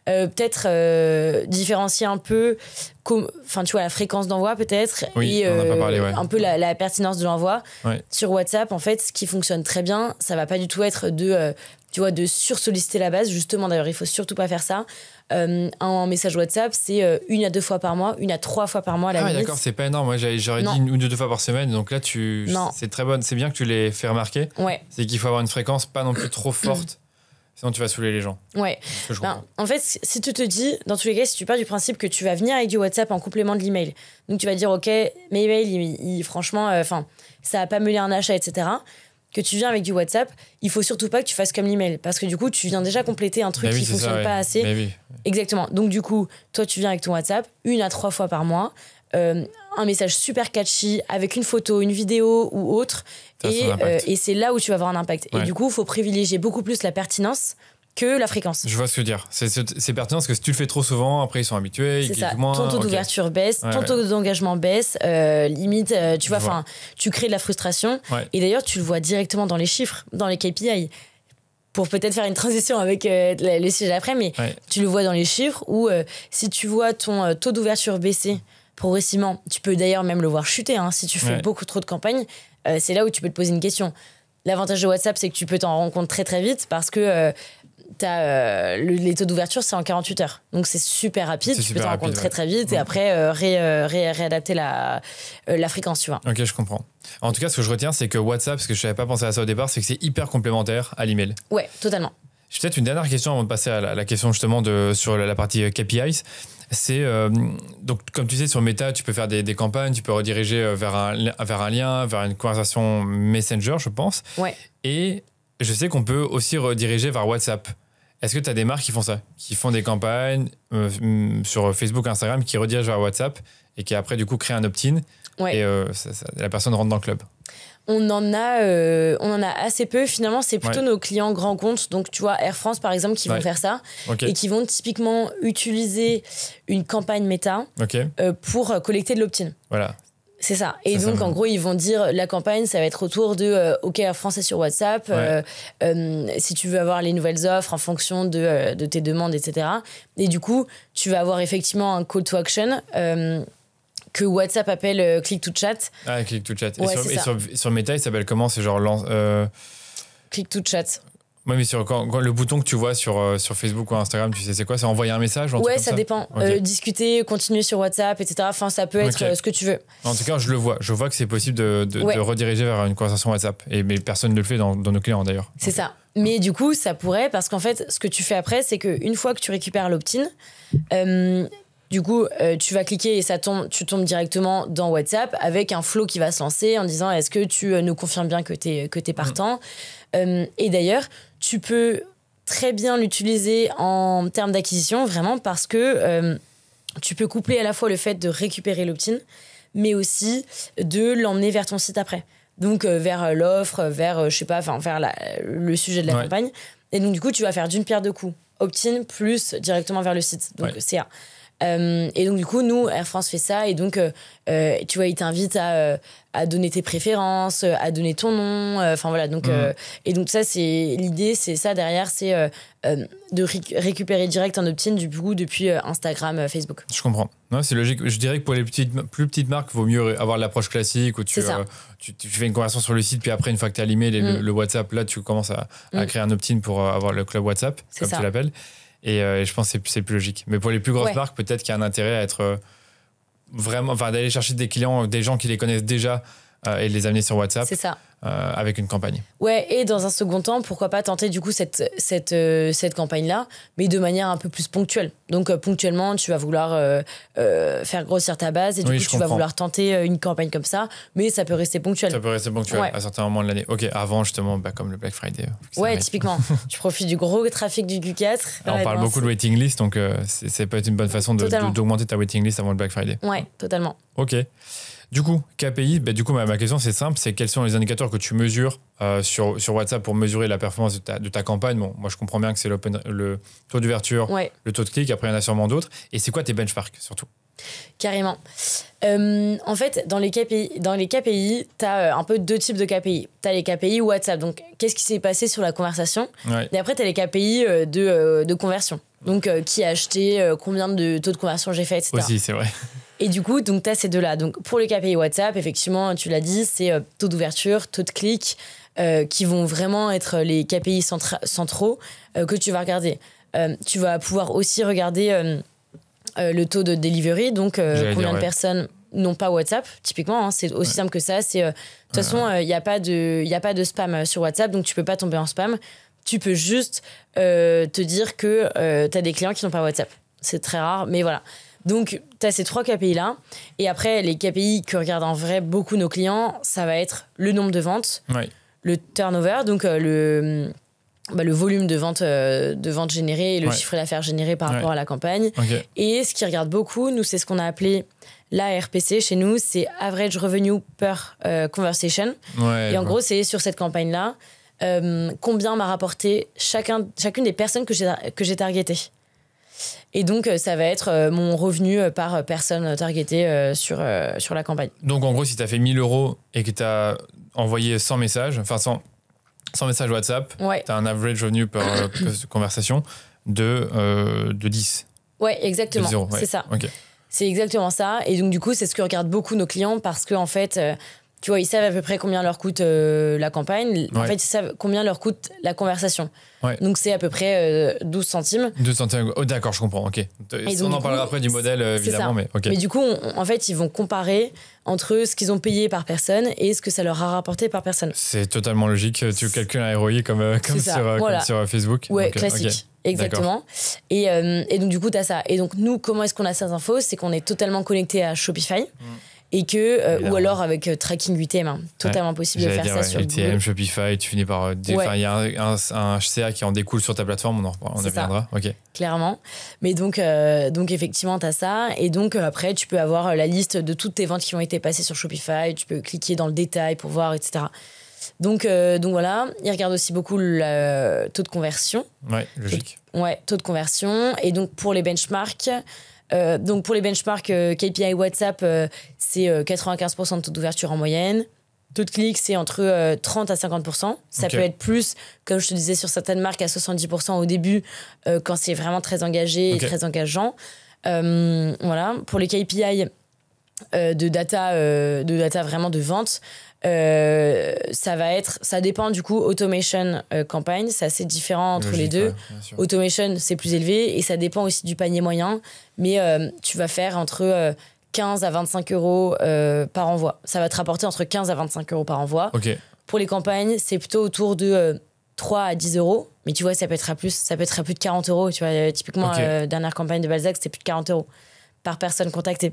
Peut-être différencier un peu tu vois, la fréquence d'envoi peut-être et on en a pas parlé, un peu la pertinence de l'envoi. Sur WhatsApp, en fait, ce qui fonctionne très bien, ça va pas du tout être de sursolliciter la base. Justement, d'ailleurs, il faut surtout pas faire ça. Un message WhatsApp, c'est 1 à 2 fois par mois, 1 à 3 fois par mois à la limite. D'accord, c'est pas énorme. Moi, j'aurais dit 1 ou 2 fois par semaine. Donc là, c'est très bonne. C'est bien que tu l'aies fait remarquer. C'est qu'il faut avoir une fréquence pas non plus trop forte. Sinon, tu vas saouler les gens. Ouais. En fait, si tu te dis, dans tous les cas, si tu pars du principe que tu vas venir avec du WhatsApp en complément de l'email, donc tu vas dire, OK, mes emails, franchement, ça va pas mener un achat, etc., que tu viens avec du WhatsApp, il faut surtout pas que tu fasses comme l'email. Parce que du coup, tu viens déjà compléter un truc qui fonctionne pas assez. Exactement. Donc du coup, toi, tu viens avec ton WhatsApp 1 à 3 fois par mois. Un message super catchy avec une photo, une vidéo ou autre. Et c'est là où tu vas avoir un impact. Et du coup, il faut privilégier beaucoup plus la pertinence que la fréquence. Je vois ce que tu veux dire. C'est pertinent parce que si tu le fais trop souvent, après ils sont habitués. C'est ça. Ton taux d'ouverture baisse, ton taux d'engagement baisse. Limite, tu vois, tu crées de la frustration. Et d'ailleurs, tu le vois directement dans les chiffres, dans les KPI. Pour peut-être faire une transition avec le sujet après, mais tu le vois dans les chiffres où si tu vois ton taux d'ouverture baisser progressivement, tu peux d'ailleurs même le voir chuter si tu fais beaucoup trop de campagnes, c'est là où tu peux te poser une question. L'avantage de WhatsApp, c'est que tu peux t'en rendre compte très très vite parce que les taux d'ouverture, c'est en 48 heures. Donc c'est super rapide, tu peux t'en rendre compte très très vite et après réadapter la fréquence, tu vois. Ok, je comprends. En tout cas, ce que je retiens, c'est que WhatsApp, parce que je n'avais pas pensé à ça au départ, c'est que c'est hyper complémentaire à l'email. Ouais, totalement. J'ai peut-être une dernière question avant de passer à la question justement sur la partie KPIs. C'est donc comme tu sais sur Meta, tu peux faire des campagnes, tu peux rediriger vers un lien, vers une conversation Messenger, je pense. Ouais. Et je sais qu'on peut aussi rediriger vers WhatsApp. Est-ce que tu as des marques qui font ça, qui font des campagnes sur Facebook, Instagram, qui redirigent vers WhatsApp et qui après du coup créent un opt-in et la personne rentre dans le club? On en a assez peu. Finalement, c'est plutôt nos clients grands comptes. Donc, tu vois, Air France, par exemple, qui vont faire ça et qui vont typiquement utiliser une campagne méta pour collecter de l'opt-in. Voilà. C'est ça. Et donc, en gros, ils vont dire la campagne, ça va être autour de OK, Air France est sur WhatsApp. Si tu veux avoir les nouvelles offres en fonction de tes demandes, etc. Et du coup, tu vas avoir effectivement un call to action. Que WhatsApp appelle Click to Chat. Ah, Click to Chat. Et sur Meta, il s'appelle comment? C'est genre... Click to Chat. Oui, mais quand le bouton que tu vois sur Facebook ou Instagram, tu sais c'est quoi? C'est envoyer un message? Ouais, ça dépend. Discuter, continuer sur WhatsApp, etc. Enfin, ça peut être ce que tu veux. En tout cas, je le vois. Je vois que c'est possible de rediriger vers une conversation WhatsApp. Mais personne ne le fait dans nos clients, d'ailleurs. C'est ça. Mais du coup, ça pourrait, parce qu'en fait, ce que tu fais après, c'est qu'une fois que tu récupères l'opt-in... du coup, tu vas cliquer et tu tombes directement dans WhatsApp avec un flow qui va se lancer en disant est-ce que tu nous confirmes bien que t'es partant. Et d'ailleurs, tu peux très bien l'utiliser en termes d'acquisition, vraiment, parce que tu peux coupler à la fois le fait de récupérer l'opt-in, mais aussi de l'emmener vers ton site après. Donc, vers l'offre, vers, vers le sujet de la campagne. Et donc, du coup, tu vas faire d'une pierre deux coups. Opt-in plus directement vers le site. Donc, CA. Et donc du coup nous Air France fait ça et donc tu vois il t'invite à donner tes préférences, à donner ton nom, enfin voilà donc et donc ça c'est l'idée, c'est ça derrière, c'est de récupérer direct un opt-in du coup depuis Instagram, Facebook. Je comprends. Non, c'est logique. Je dirais que pour les plus petites marques, il vaut mieux avoir l'approche classique où tu fais une conversion sur le site, puis après une fois que tu as allumé le WhatsApp, là tu commences à créer un opt-in pour avoir le club WhatsApp, comme tu l'appelles. Et je pense que c'est plus logique. Mais pour les plus grosses marques, peut-être qu'il y a un intérêt à être vraiment, enfin, d'aller chercher des clients, des gens qui les connaissent déjà et de les amener sur WhatsApp. C'est ça. Avec une campagne. Ouais, et dans un second temps, pourquoi pas tenter du coup cette campagne-là, mais de manière un peu plus ponctuelle. Donc ponctuellement, tu vas vouloir faire grossir ta base et du coup, tu vas vouloir tenter une campagne comme ça, mais ça peut rester ponctuel. Ça peut rester ponctuel à certains moments de l'année. Ok, avant justement, comme le Black Friday. Ouais, typiquement. Tu profites du gros trafic du Q4. On parle beaucoup de waiting list, donc c'est peut être une bonne façon d'augmenter ta waiting list avant le Black Friday. Ouais, totalement. Ok. Du coup, KPI, ma question c'est simple, c'est quels sont les indicateurs que tu mesures sur WhatsApp pour mesurer la performance de ta campagne. Bon, moi je comprends bien que c'est le taux d'ouverture, le taux de clic, après il y en a sûrement d'autres. Et c'est quoi tes benchmarks surtout? Carrément. En fait, dans les KPI, tu as un peu deux types de KPI. Tu as les KPI WhatsApp, donc qu'est-ce qui s'est passé sur la conversation. Et après, tu as les KPI de conversion. Donc, qui a acheté, combien de taux de conversion j'ai fait, etc. Aussi, c'est vrai. Et du coup, tu as ces deux-là. Donc, pour les KPI WhatsApp, effectivement, tu l'as dit, c'est taux d'ouverture, taux de clic, qui vont vraiment être les KPI centraux que tu vas regarder. Tu vas pouvoir aussi regarder le taux de delivery, donc combien de personnes n'ont pas WhatsApp, typiquement. Hein, c'est aussi simple que ça. De toute façon, il n'y a pas de spam sur WhatsApp, donc tu peux pas tomber en spam. Tu peux juste te dire que tu as des clients qui n'ont pas WhatsApp. C'est très rare, mais voilà. Donc, tu as ces 3 KPI-là. Et après, les KPI que regardent en vrai beaucoup nos clients, ça va être le nombre de ventes, le turnover, donc le volume de ventes générées et le chiffre d'affaires généré par rapport à la campagne. Et ce qu'ils regardent beaucoup, nous, c'est ce qu'on a appelé l'ARPC chez nous, c'est Average Revenue Per Conversation. Et en gros, c'est sur cette campagne-là, combien m'a rapporté chacune des personnes que j'ai targetées. Et donc, ça va être mon revenu par personne targetée sur la campagne. Donc, en gros, si tu as fait 1 000 € et que tu as envoyé 100 messages, enfin 100 messages WhatsApp, tu as un average revenu par conversation de 10. Ouais, exactement. 0, c'est ça. C'est exactement ça. Et donc, du coup, c'est ce que regardent beaucoup nos clients parce qu'en fait, tu vois, ils savent à peu près combien leur coûte la campagne. En fait, ils savent combien leur coûte la conversation. Donc, c'est à peu près 12 centimes. 12 centimes. Oh, d'accord, je comprends. Ok. On en parlera après du modèle, évidemment. Mais du coup, en fait, ils vont comparer entre ce qu'ils ont payé par personne et ce que ça leur a rapporté par personne. C'est totalement logique. Tu calcules un ROI comme sur Facebook. Ouais, classique. Exactement. Et donc, du coup, tu as ça. Et donc, nous, comment est-ce qu'on a ces infos? C'est qu'on est totalement connecté à Shopify. et que ou alors avec tracking UTM, hein, totalement possible de faire ça sur UTM, Google. Shopify, tu finis par il y a un CA qui en découle sur ta plateforme, on y reviendra. OK. Clairement. Mais donc effectivement, tu as ça. Et donc, après, tu peux avoir la liste de toutes tes ventes qui ont été passées sur Shopify. Tu peux cliquer dans le détail pour voir, etc. Donc voilà. Ils regardent aussi beaucoup le taux de conversion. Ouais, logique. Taux de conversion. Et donc, pour les benchmarks, KPI WhatsApp, c'est 95% de taux d'ouverture en moyenne. Taux de clic, c'est entre 30 à 50%. Ça peut être plus, comme je te disais, sur certaines marques, à 70% au début, quand c'est vraiment très engagé et très engageant. Voilà. Pour les KPI de data vraiment de vente, ça dépend du coup, automation, campagne, c'est assez différent entre les deux. Ouais, automation, c'est plus élevé et ça dépend aussi du panier moyen. Mais tu vas faire entre 15 à 25 euros par envoi. Ça va te rapporter entre 15 à 25 euros par envoi. Okay. Pour les campagnes, c'est plutôt autour de 3 à 10 euros. Mais tu vois, ça peut être à plus de 40 euros. Tu vois, typiquement, dernière campagne de Balzac, c'était plus de 40 euros par personne contactée.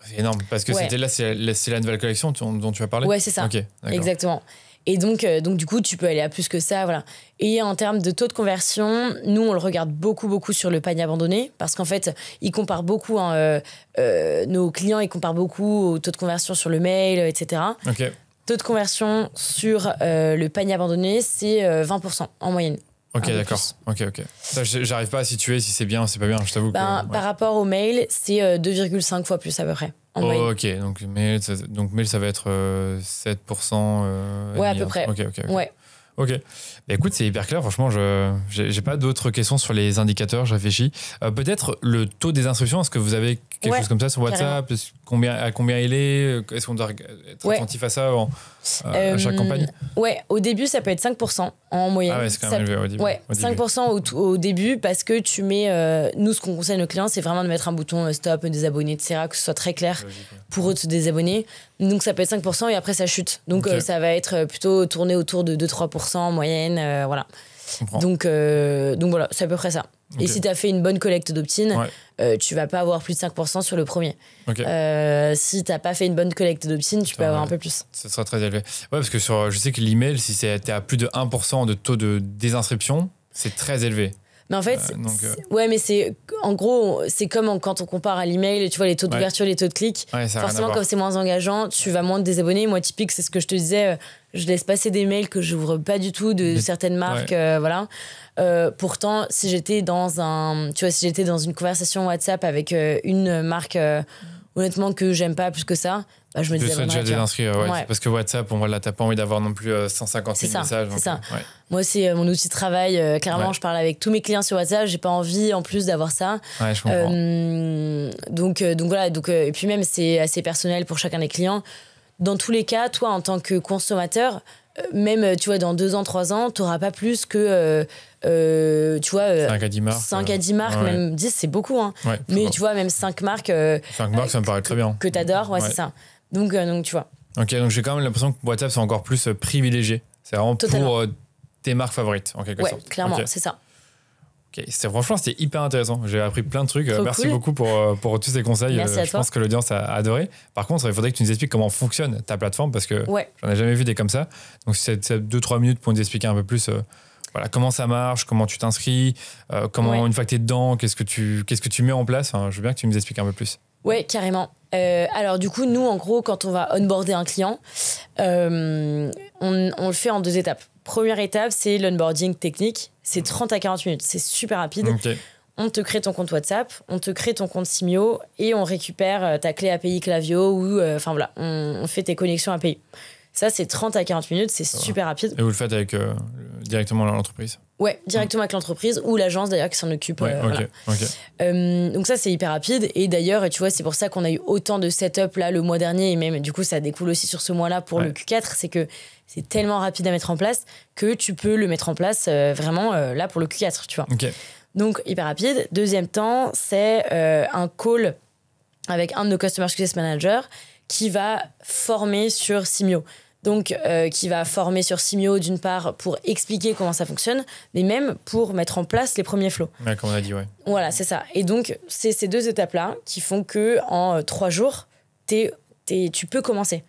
C'est énorme, parce que c'est la nouvelle collection dont tu as parlé. Ouais, c'est ça. Okay, exactement. Et donc, du coup, tu peux aller à plus que ça, voilà. Et en termes de taux de conversion, nous, on le regarde beaucoup sur le panier abandonné, parce qu'en fait, ils comparent beaucoup, nos clients, ils comparent beaucoup au taux de conversion sur le mail, etc. Okay. Taux de conversion sur le panier abandonné, c'est 20% en moyenne. Ok, d'accord. Ok. Ça, j'arrive pas à situer si c'est bien ou c'est pas bien, je t'avoue. Par rapport au mail, c'est 2,5 fois plus à peu près. Ok, donc mail, ça va être 7%. Ouais, à peu près. Ok. Ouais. Ok. Bah, écoute, c'est hyper clair. Franchement, j'ai pas d'autres questions sur les indicateurs. Je réfléchis. Peut-être le taux des inscriptions. Est-ce que vous avez quelque chose comme ça sur WhatsApp ? À combien il est ? Est-ce qu'on doit être attentif à ça à chaque campagne ? Ouais, au début, ça peut être 5% en moyenne. Ah ouais, c'est quand même élevé au début. Ouais, 5% au début parce que tu mets... nous, ce qu'on conseille à nos clients, c'est vraiment de mettre un bouton stop, désabonner, etc., que ce soit très clair pour eux de se désabonner. Donc, ça peut être 5% et après, ça chute. Donc, ça va être plutôt tourné autour de 2-3% en moyenne. Voilà. Donc voilà, c'est à peu près ça. Okay. Et si tu as fait une bonne collecte d'opt-in, tu vas pas avoir plus de 5% sur le premier. Si tu n'as pas fait une bonne collecte d'opt-in, tu peux avoir un peu plus. Ça sera très élevé. Ouais, parce que je sais que l'email, si tu es à plus de 1% de taux de désinscription, c'est très élevé. Mais en fait, mais c'est en gros, c'est comme quand on compare à l'email, tu vois, les taux d'ouverture, les taux de clic. Forcément, comme c'est moins engageant, tu vas moins te désabonner. Moi, typique, c'est ce que je te disais, je laisse passer des mails que j'ouvre pas du tout de certaines marques, voilà. Pourtant, si j'étais dans une conversation WhatsApp avec une marque, honnêtement, que j'aime pas plus que ça, je me désabonnerais. Tu serais déjà désinscrit, parce que WhatsApp, t'as pas envie d'avoir non plus 150 000 messages. C'est ça. Moi, c'est mon outil de travail. Clairement, je parle avec tous mes clients sur WhatsApp. J'ai pas envie, en plus, d'avoir ça. Ouais, je comprends. Donc voilà. Et puis même, c'est assez personnel pour chacun des clients. Dans tous les cas, toi, en tant que consommateur, même, tu vois, dans 2 ans, 3 ans, t'auras pas plus que, tu vois... 5 à 10 marques. 5 à 10 marques, même 10, c'est beaucoup, hein. Mais tu vois, même 5 marques... 5 marques, ça me paraît très bien. Que t'adores, c'est ça. Donc, tu vois. Ok, donc j'ai quand même l'impression que WhatsApp, c'est encore plus privilégié. C'est vraiment pour tes marques favorites, en quelque sorte. Ouais, clairement, c'est ça. Ok, franchement, c'était hyper intéressant. J'ai appris plein de trucs. Merci beaucoup pour tous ces conseils. Merci à toi. Je pense que l'audience a adoré. Par contre, il faudrait que tu nous expliques comment fonctionne ta plateforme, parce que j'en ai jamais vu des comme ça. Donc, c'est 2-3 minutes pour nous expliquer un peu plus comment ça marche, comment tu t'inscris, une fois que tu es dedans, qu'est-ce que tu mets en place. Je veux bien que tu nous expliques un peu plus. Ouais, carrément. Alors du coup, nous, en gros, quand on va onboarder un client, on le fait en 2 étapes. Première étape, c'est l'onboarding technique. C'est 30 à 40 minutes. C'est super rapide. Okay. On te crée ton compte WhatsApp, on te crée ton compte Simio et on récupère ta clé API Klaviyo ou voilà, on fait tes connexions API. Ça, c'est 30 à 40 minutes, c'est super rapide. Et vous le faites avec directement l'entreprise ? Ouais, directement avec l'entreprise ou l'agence d'ailleurs qui s'en occupe. Voilà. Donc ça, c'est hyper rapide. Et d'ailleurs, tu vois, c'est pour ça qu'on a eu autant de setup là le mois dernier. Et même, du coup, ça découle aussi sur ce mois-là pour le Q4. C'est que c'est tellement rapide à mettre en place que tu peux le mettre en place vraiment là pour le Q4, tu vois. Donc, hyper rapide. Deuxième temps, c'est un call avec un de nos Customer Success Managers qui va former sur Simio. Donc, qui va former sur Simio, d'une part, pour expliquer comment ça fonctionne, mais même pour mettre en place les premiers flows. Ouais, comme on a dit, ouais. Voilà, c'est ça. Et donc, c'est ces 2 étapes-là qui font qu'en 3 jours, t'es tu peux commencer.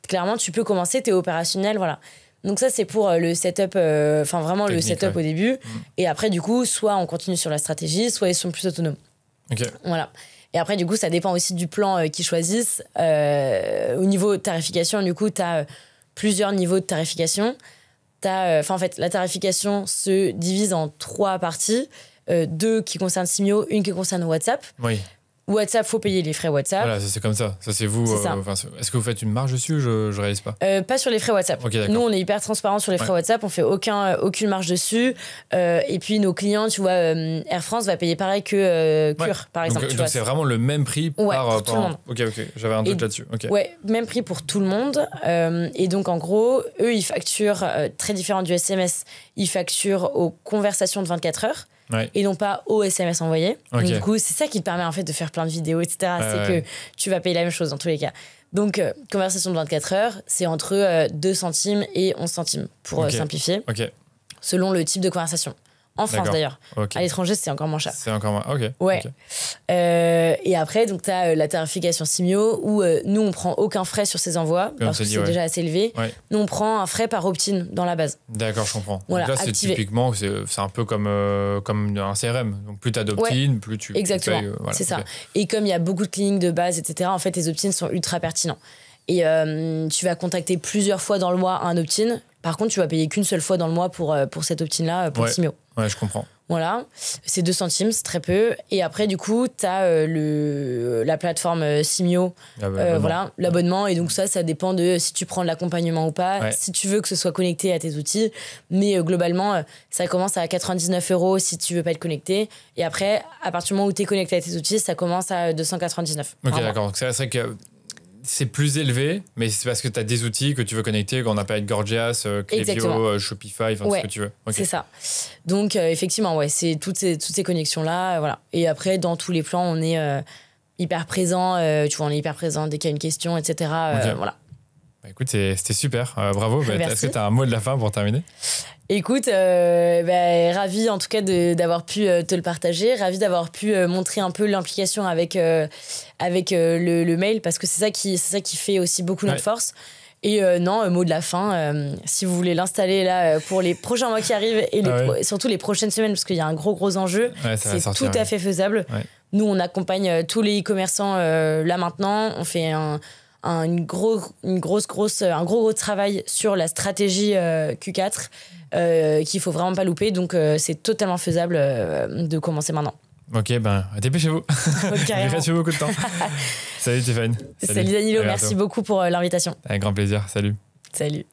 Clairement, tu peux commencer, tu es opérationnel, voilà. Donc ça, c'est pour le setup, vraiment technique, le setup au début. Et après, du coup, soit on continue sur la stratégie, soit ils sont plus autonomes. Ok. Voilà. Et après, du coup, ça dépend aussi du plan qu'ils choisissent. Au niveau tarification, du coup, tu as plusieurs niveaux de tarification. En fait, la tarification se divise en 3 parties. 2 qui concernent Simio, 1 qui concerne WhatsApp. Oui. WhatsApp, faut payer les frais WhatsApp. Voilà, ça, c'est comme ça. Ça, c'est vous. C'est ça. Est-ce que vous faites une marge dessus? Je réalise pas. Pas sur les frais WhatsApp. Okay, nous, on est hyper transparent sur les frais WhatsApp. On fait aucune marge dessus. Et puis, nos clients, tu vois, Air France va payer pareil que Cure, par exemple. Donc c'est vraiment le même prix pour tout le monde. Ok. J'avais un doute là-dessus. Okay. Ouais, même prix pour tout le monde. Et donc, en gros, eux, ils facturent, très différent du SMS, ils facturent aux conversations de 24 heures. Ouais. Et non pas aux SMS envoyés. Okay. Donc, du coup, c'est ça qui te permet en fait de faire plein de vidéos, etc. C'est que tu vas payer la même chose dans tous les cas. Donc, conversation de 24 heures, c'est entre 2 centimes et 11 centimes pour simplifier, selon le type de conversation. En France d'ailleurs. À l'étranger, c'est encore moins cher. C'est encore moins. Ok. Ouais. Et après, donc, tu as la tarification Simio où nous, on prend aucun frais sur ces envois parce que c'est déjà assez élevé. Ouais. Nous, on prend un frais par opt-in dans la base. D'accord, je comprends. Voilà, donc là, c'est typiquement, c'est un peu comme un CRM. Donc, plus tu as d'opt-in, plus tu exactement. payes. Voilà. C'est ça. Et comme il y a beaucoup de cliniques de base, etc., en fait, les opt-ins sont ultra pertinents. Et tu vas contacter plusieurs fois dans le mois un opt-in. Par contre, tu vas payer qu'une seule fois dans le mois pour cet opt-in-là, pour Simio. Ouais, je comprends. Voilà, c'est 2 centimes, c'est très peu. Et après, du coup, tu as la plateforme Simio, l'abonnement. Et donc ça dépend de si tu prends de l'accompagnement ou pas, si tu veux que ce soit connecté à tes outils. Mais globalement, ça commence à 99 € si tu veux pas être connecté. Et après, à partir du moment où tu es connecté à tes outils, ça commence à 299. Ok, d'accord. Donc c'est vrai que c'est plus élevé, mais c'est parce que tu as des outils que tu veux connecter, qu'on n'a pas avec Gorgias, Klaviyo, Shopify, ce que tu veux. Okay. C'est ça. Donc, effectivement, c'est toutes ces connexions-là. Voilà. Et après, dans tous les plans, on est hyper présent. Tu vois, on est hyper présent dès qu'il y a une question, etc. Voilà. Bah, écoute, c'était super. Bravo. Est-ce que tu as un mot de la fin pour terminer? Écoute, ravi en tout cas d'avoir pu te le partager, ravi d'avoir pu montrer un peu l'implication avec le mail, parce que c'est ça qui fait aussi beaucoup notre force. Et mot de la fin, si vous voulez l'installer là pour les prochains mois qui arrivent et surtout les prochaines semaines, parce qu'il y a un gros enjeu, c'est tout à fait faisable. Ouais. Nous, on accompagne tous les e-commerçants là maintenant. On fait un gros travail sur la stratégie Q4 qu'il faut vraiment pas louper. Donc, c'est totalement faisable de commencer maintenant. Ok, dépêchez-vous. Il reste beaucoup de temps. Salut Tiffany. Salut Danilo, merci beaucoup pour l'invitation. Avec grand plaisir, salut. Salut.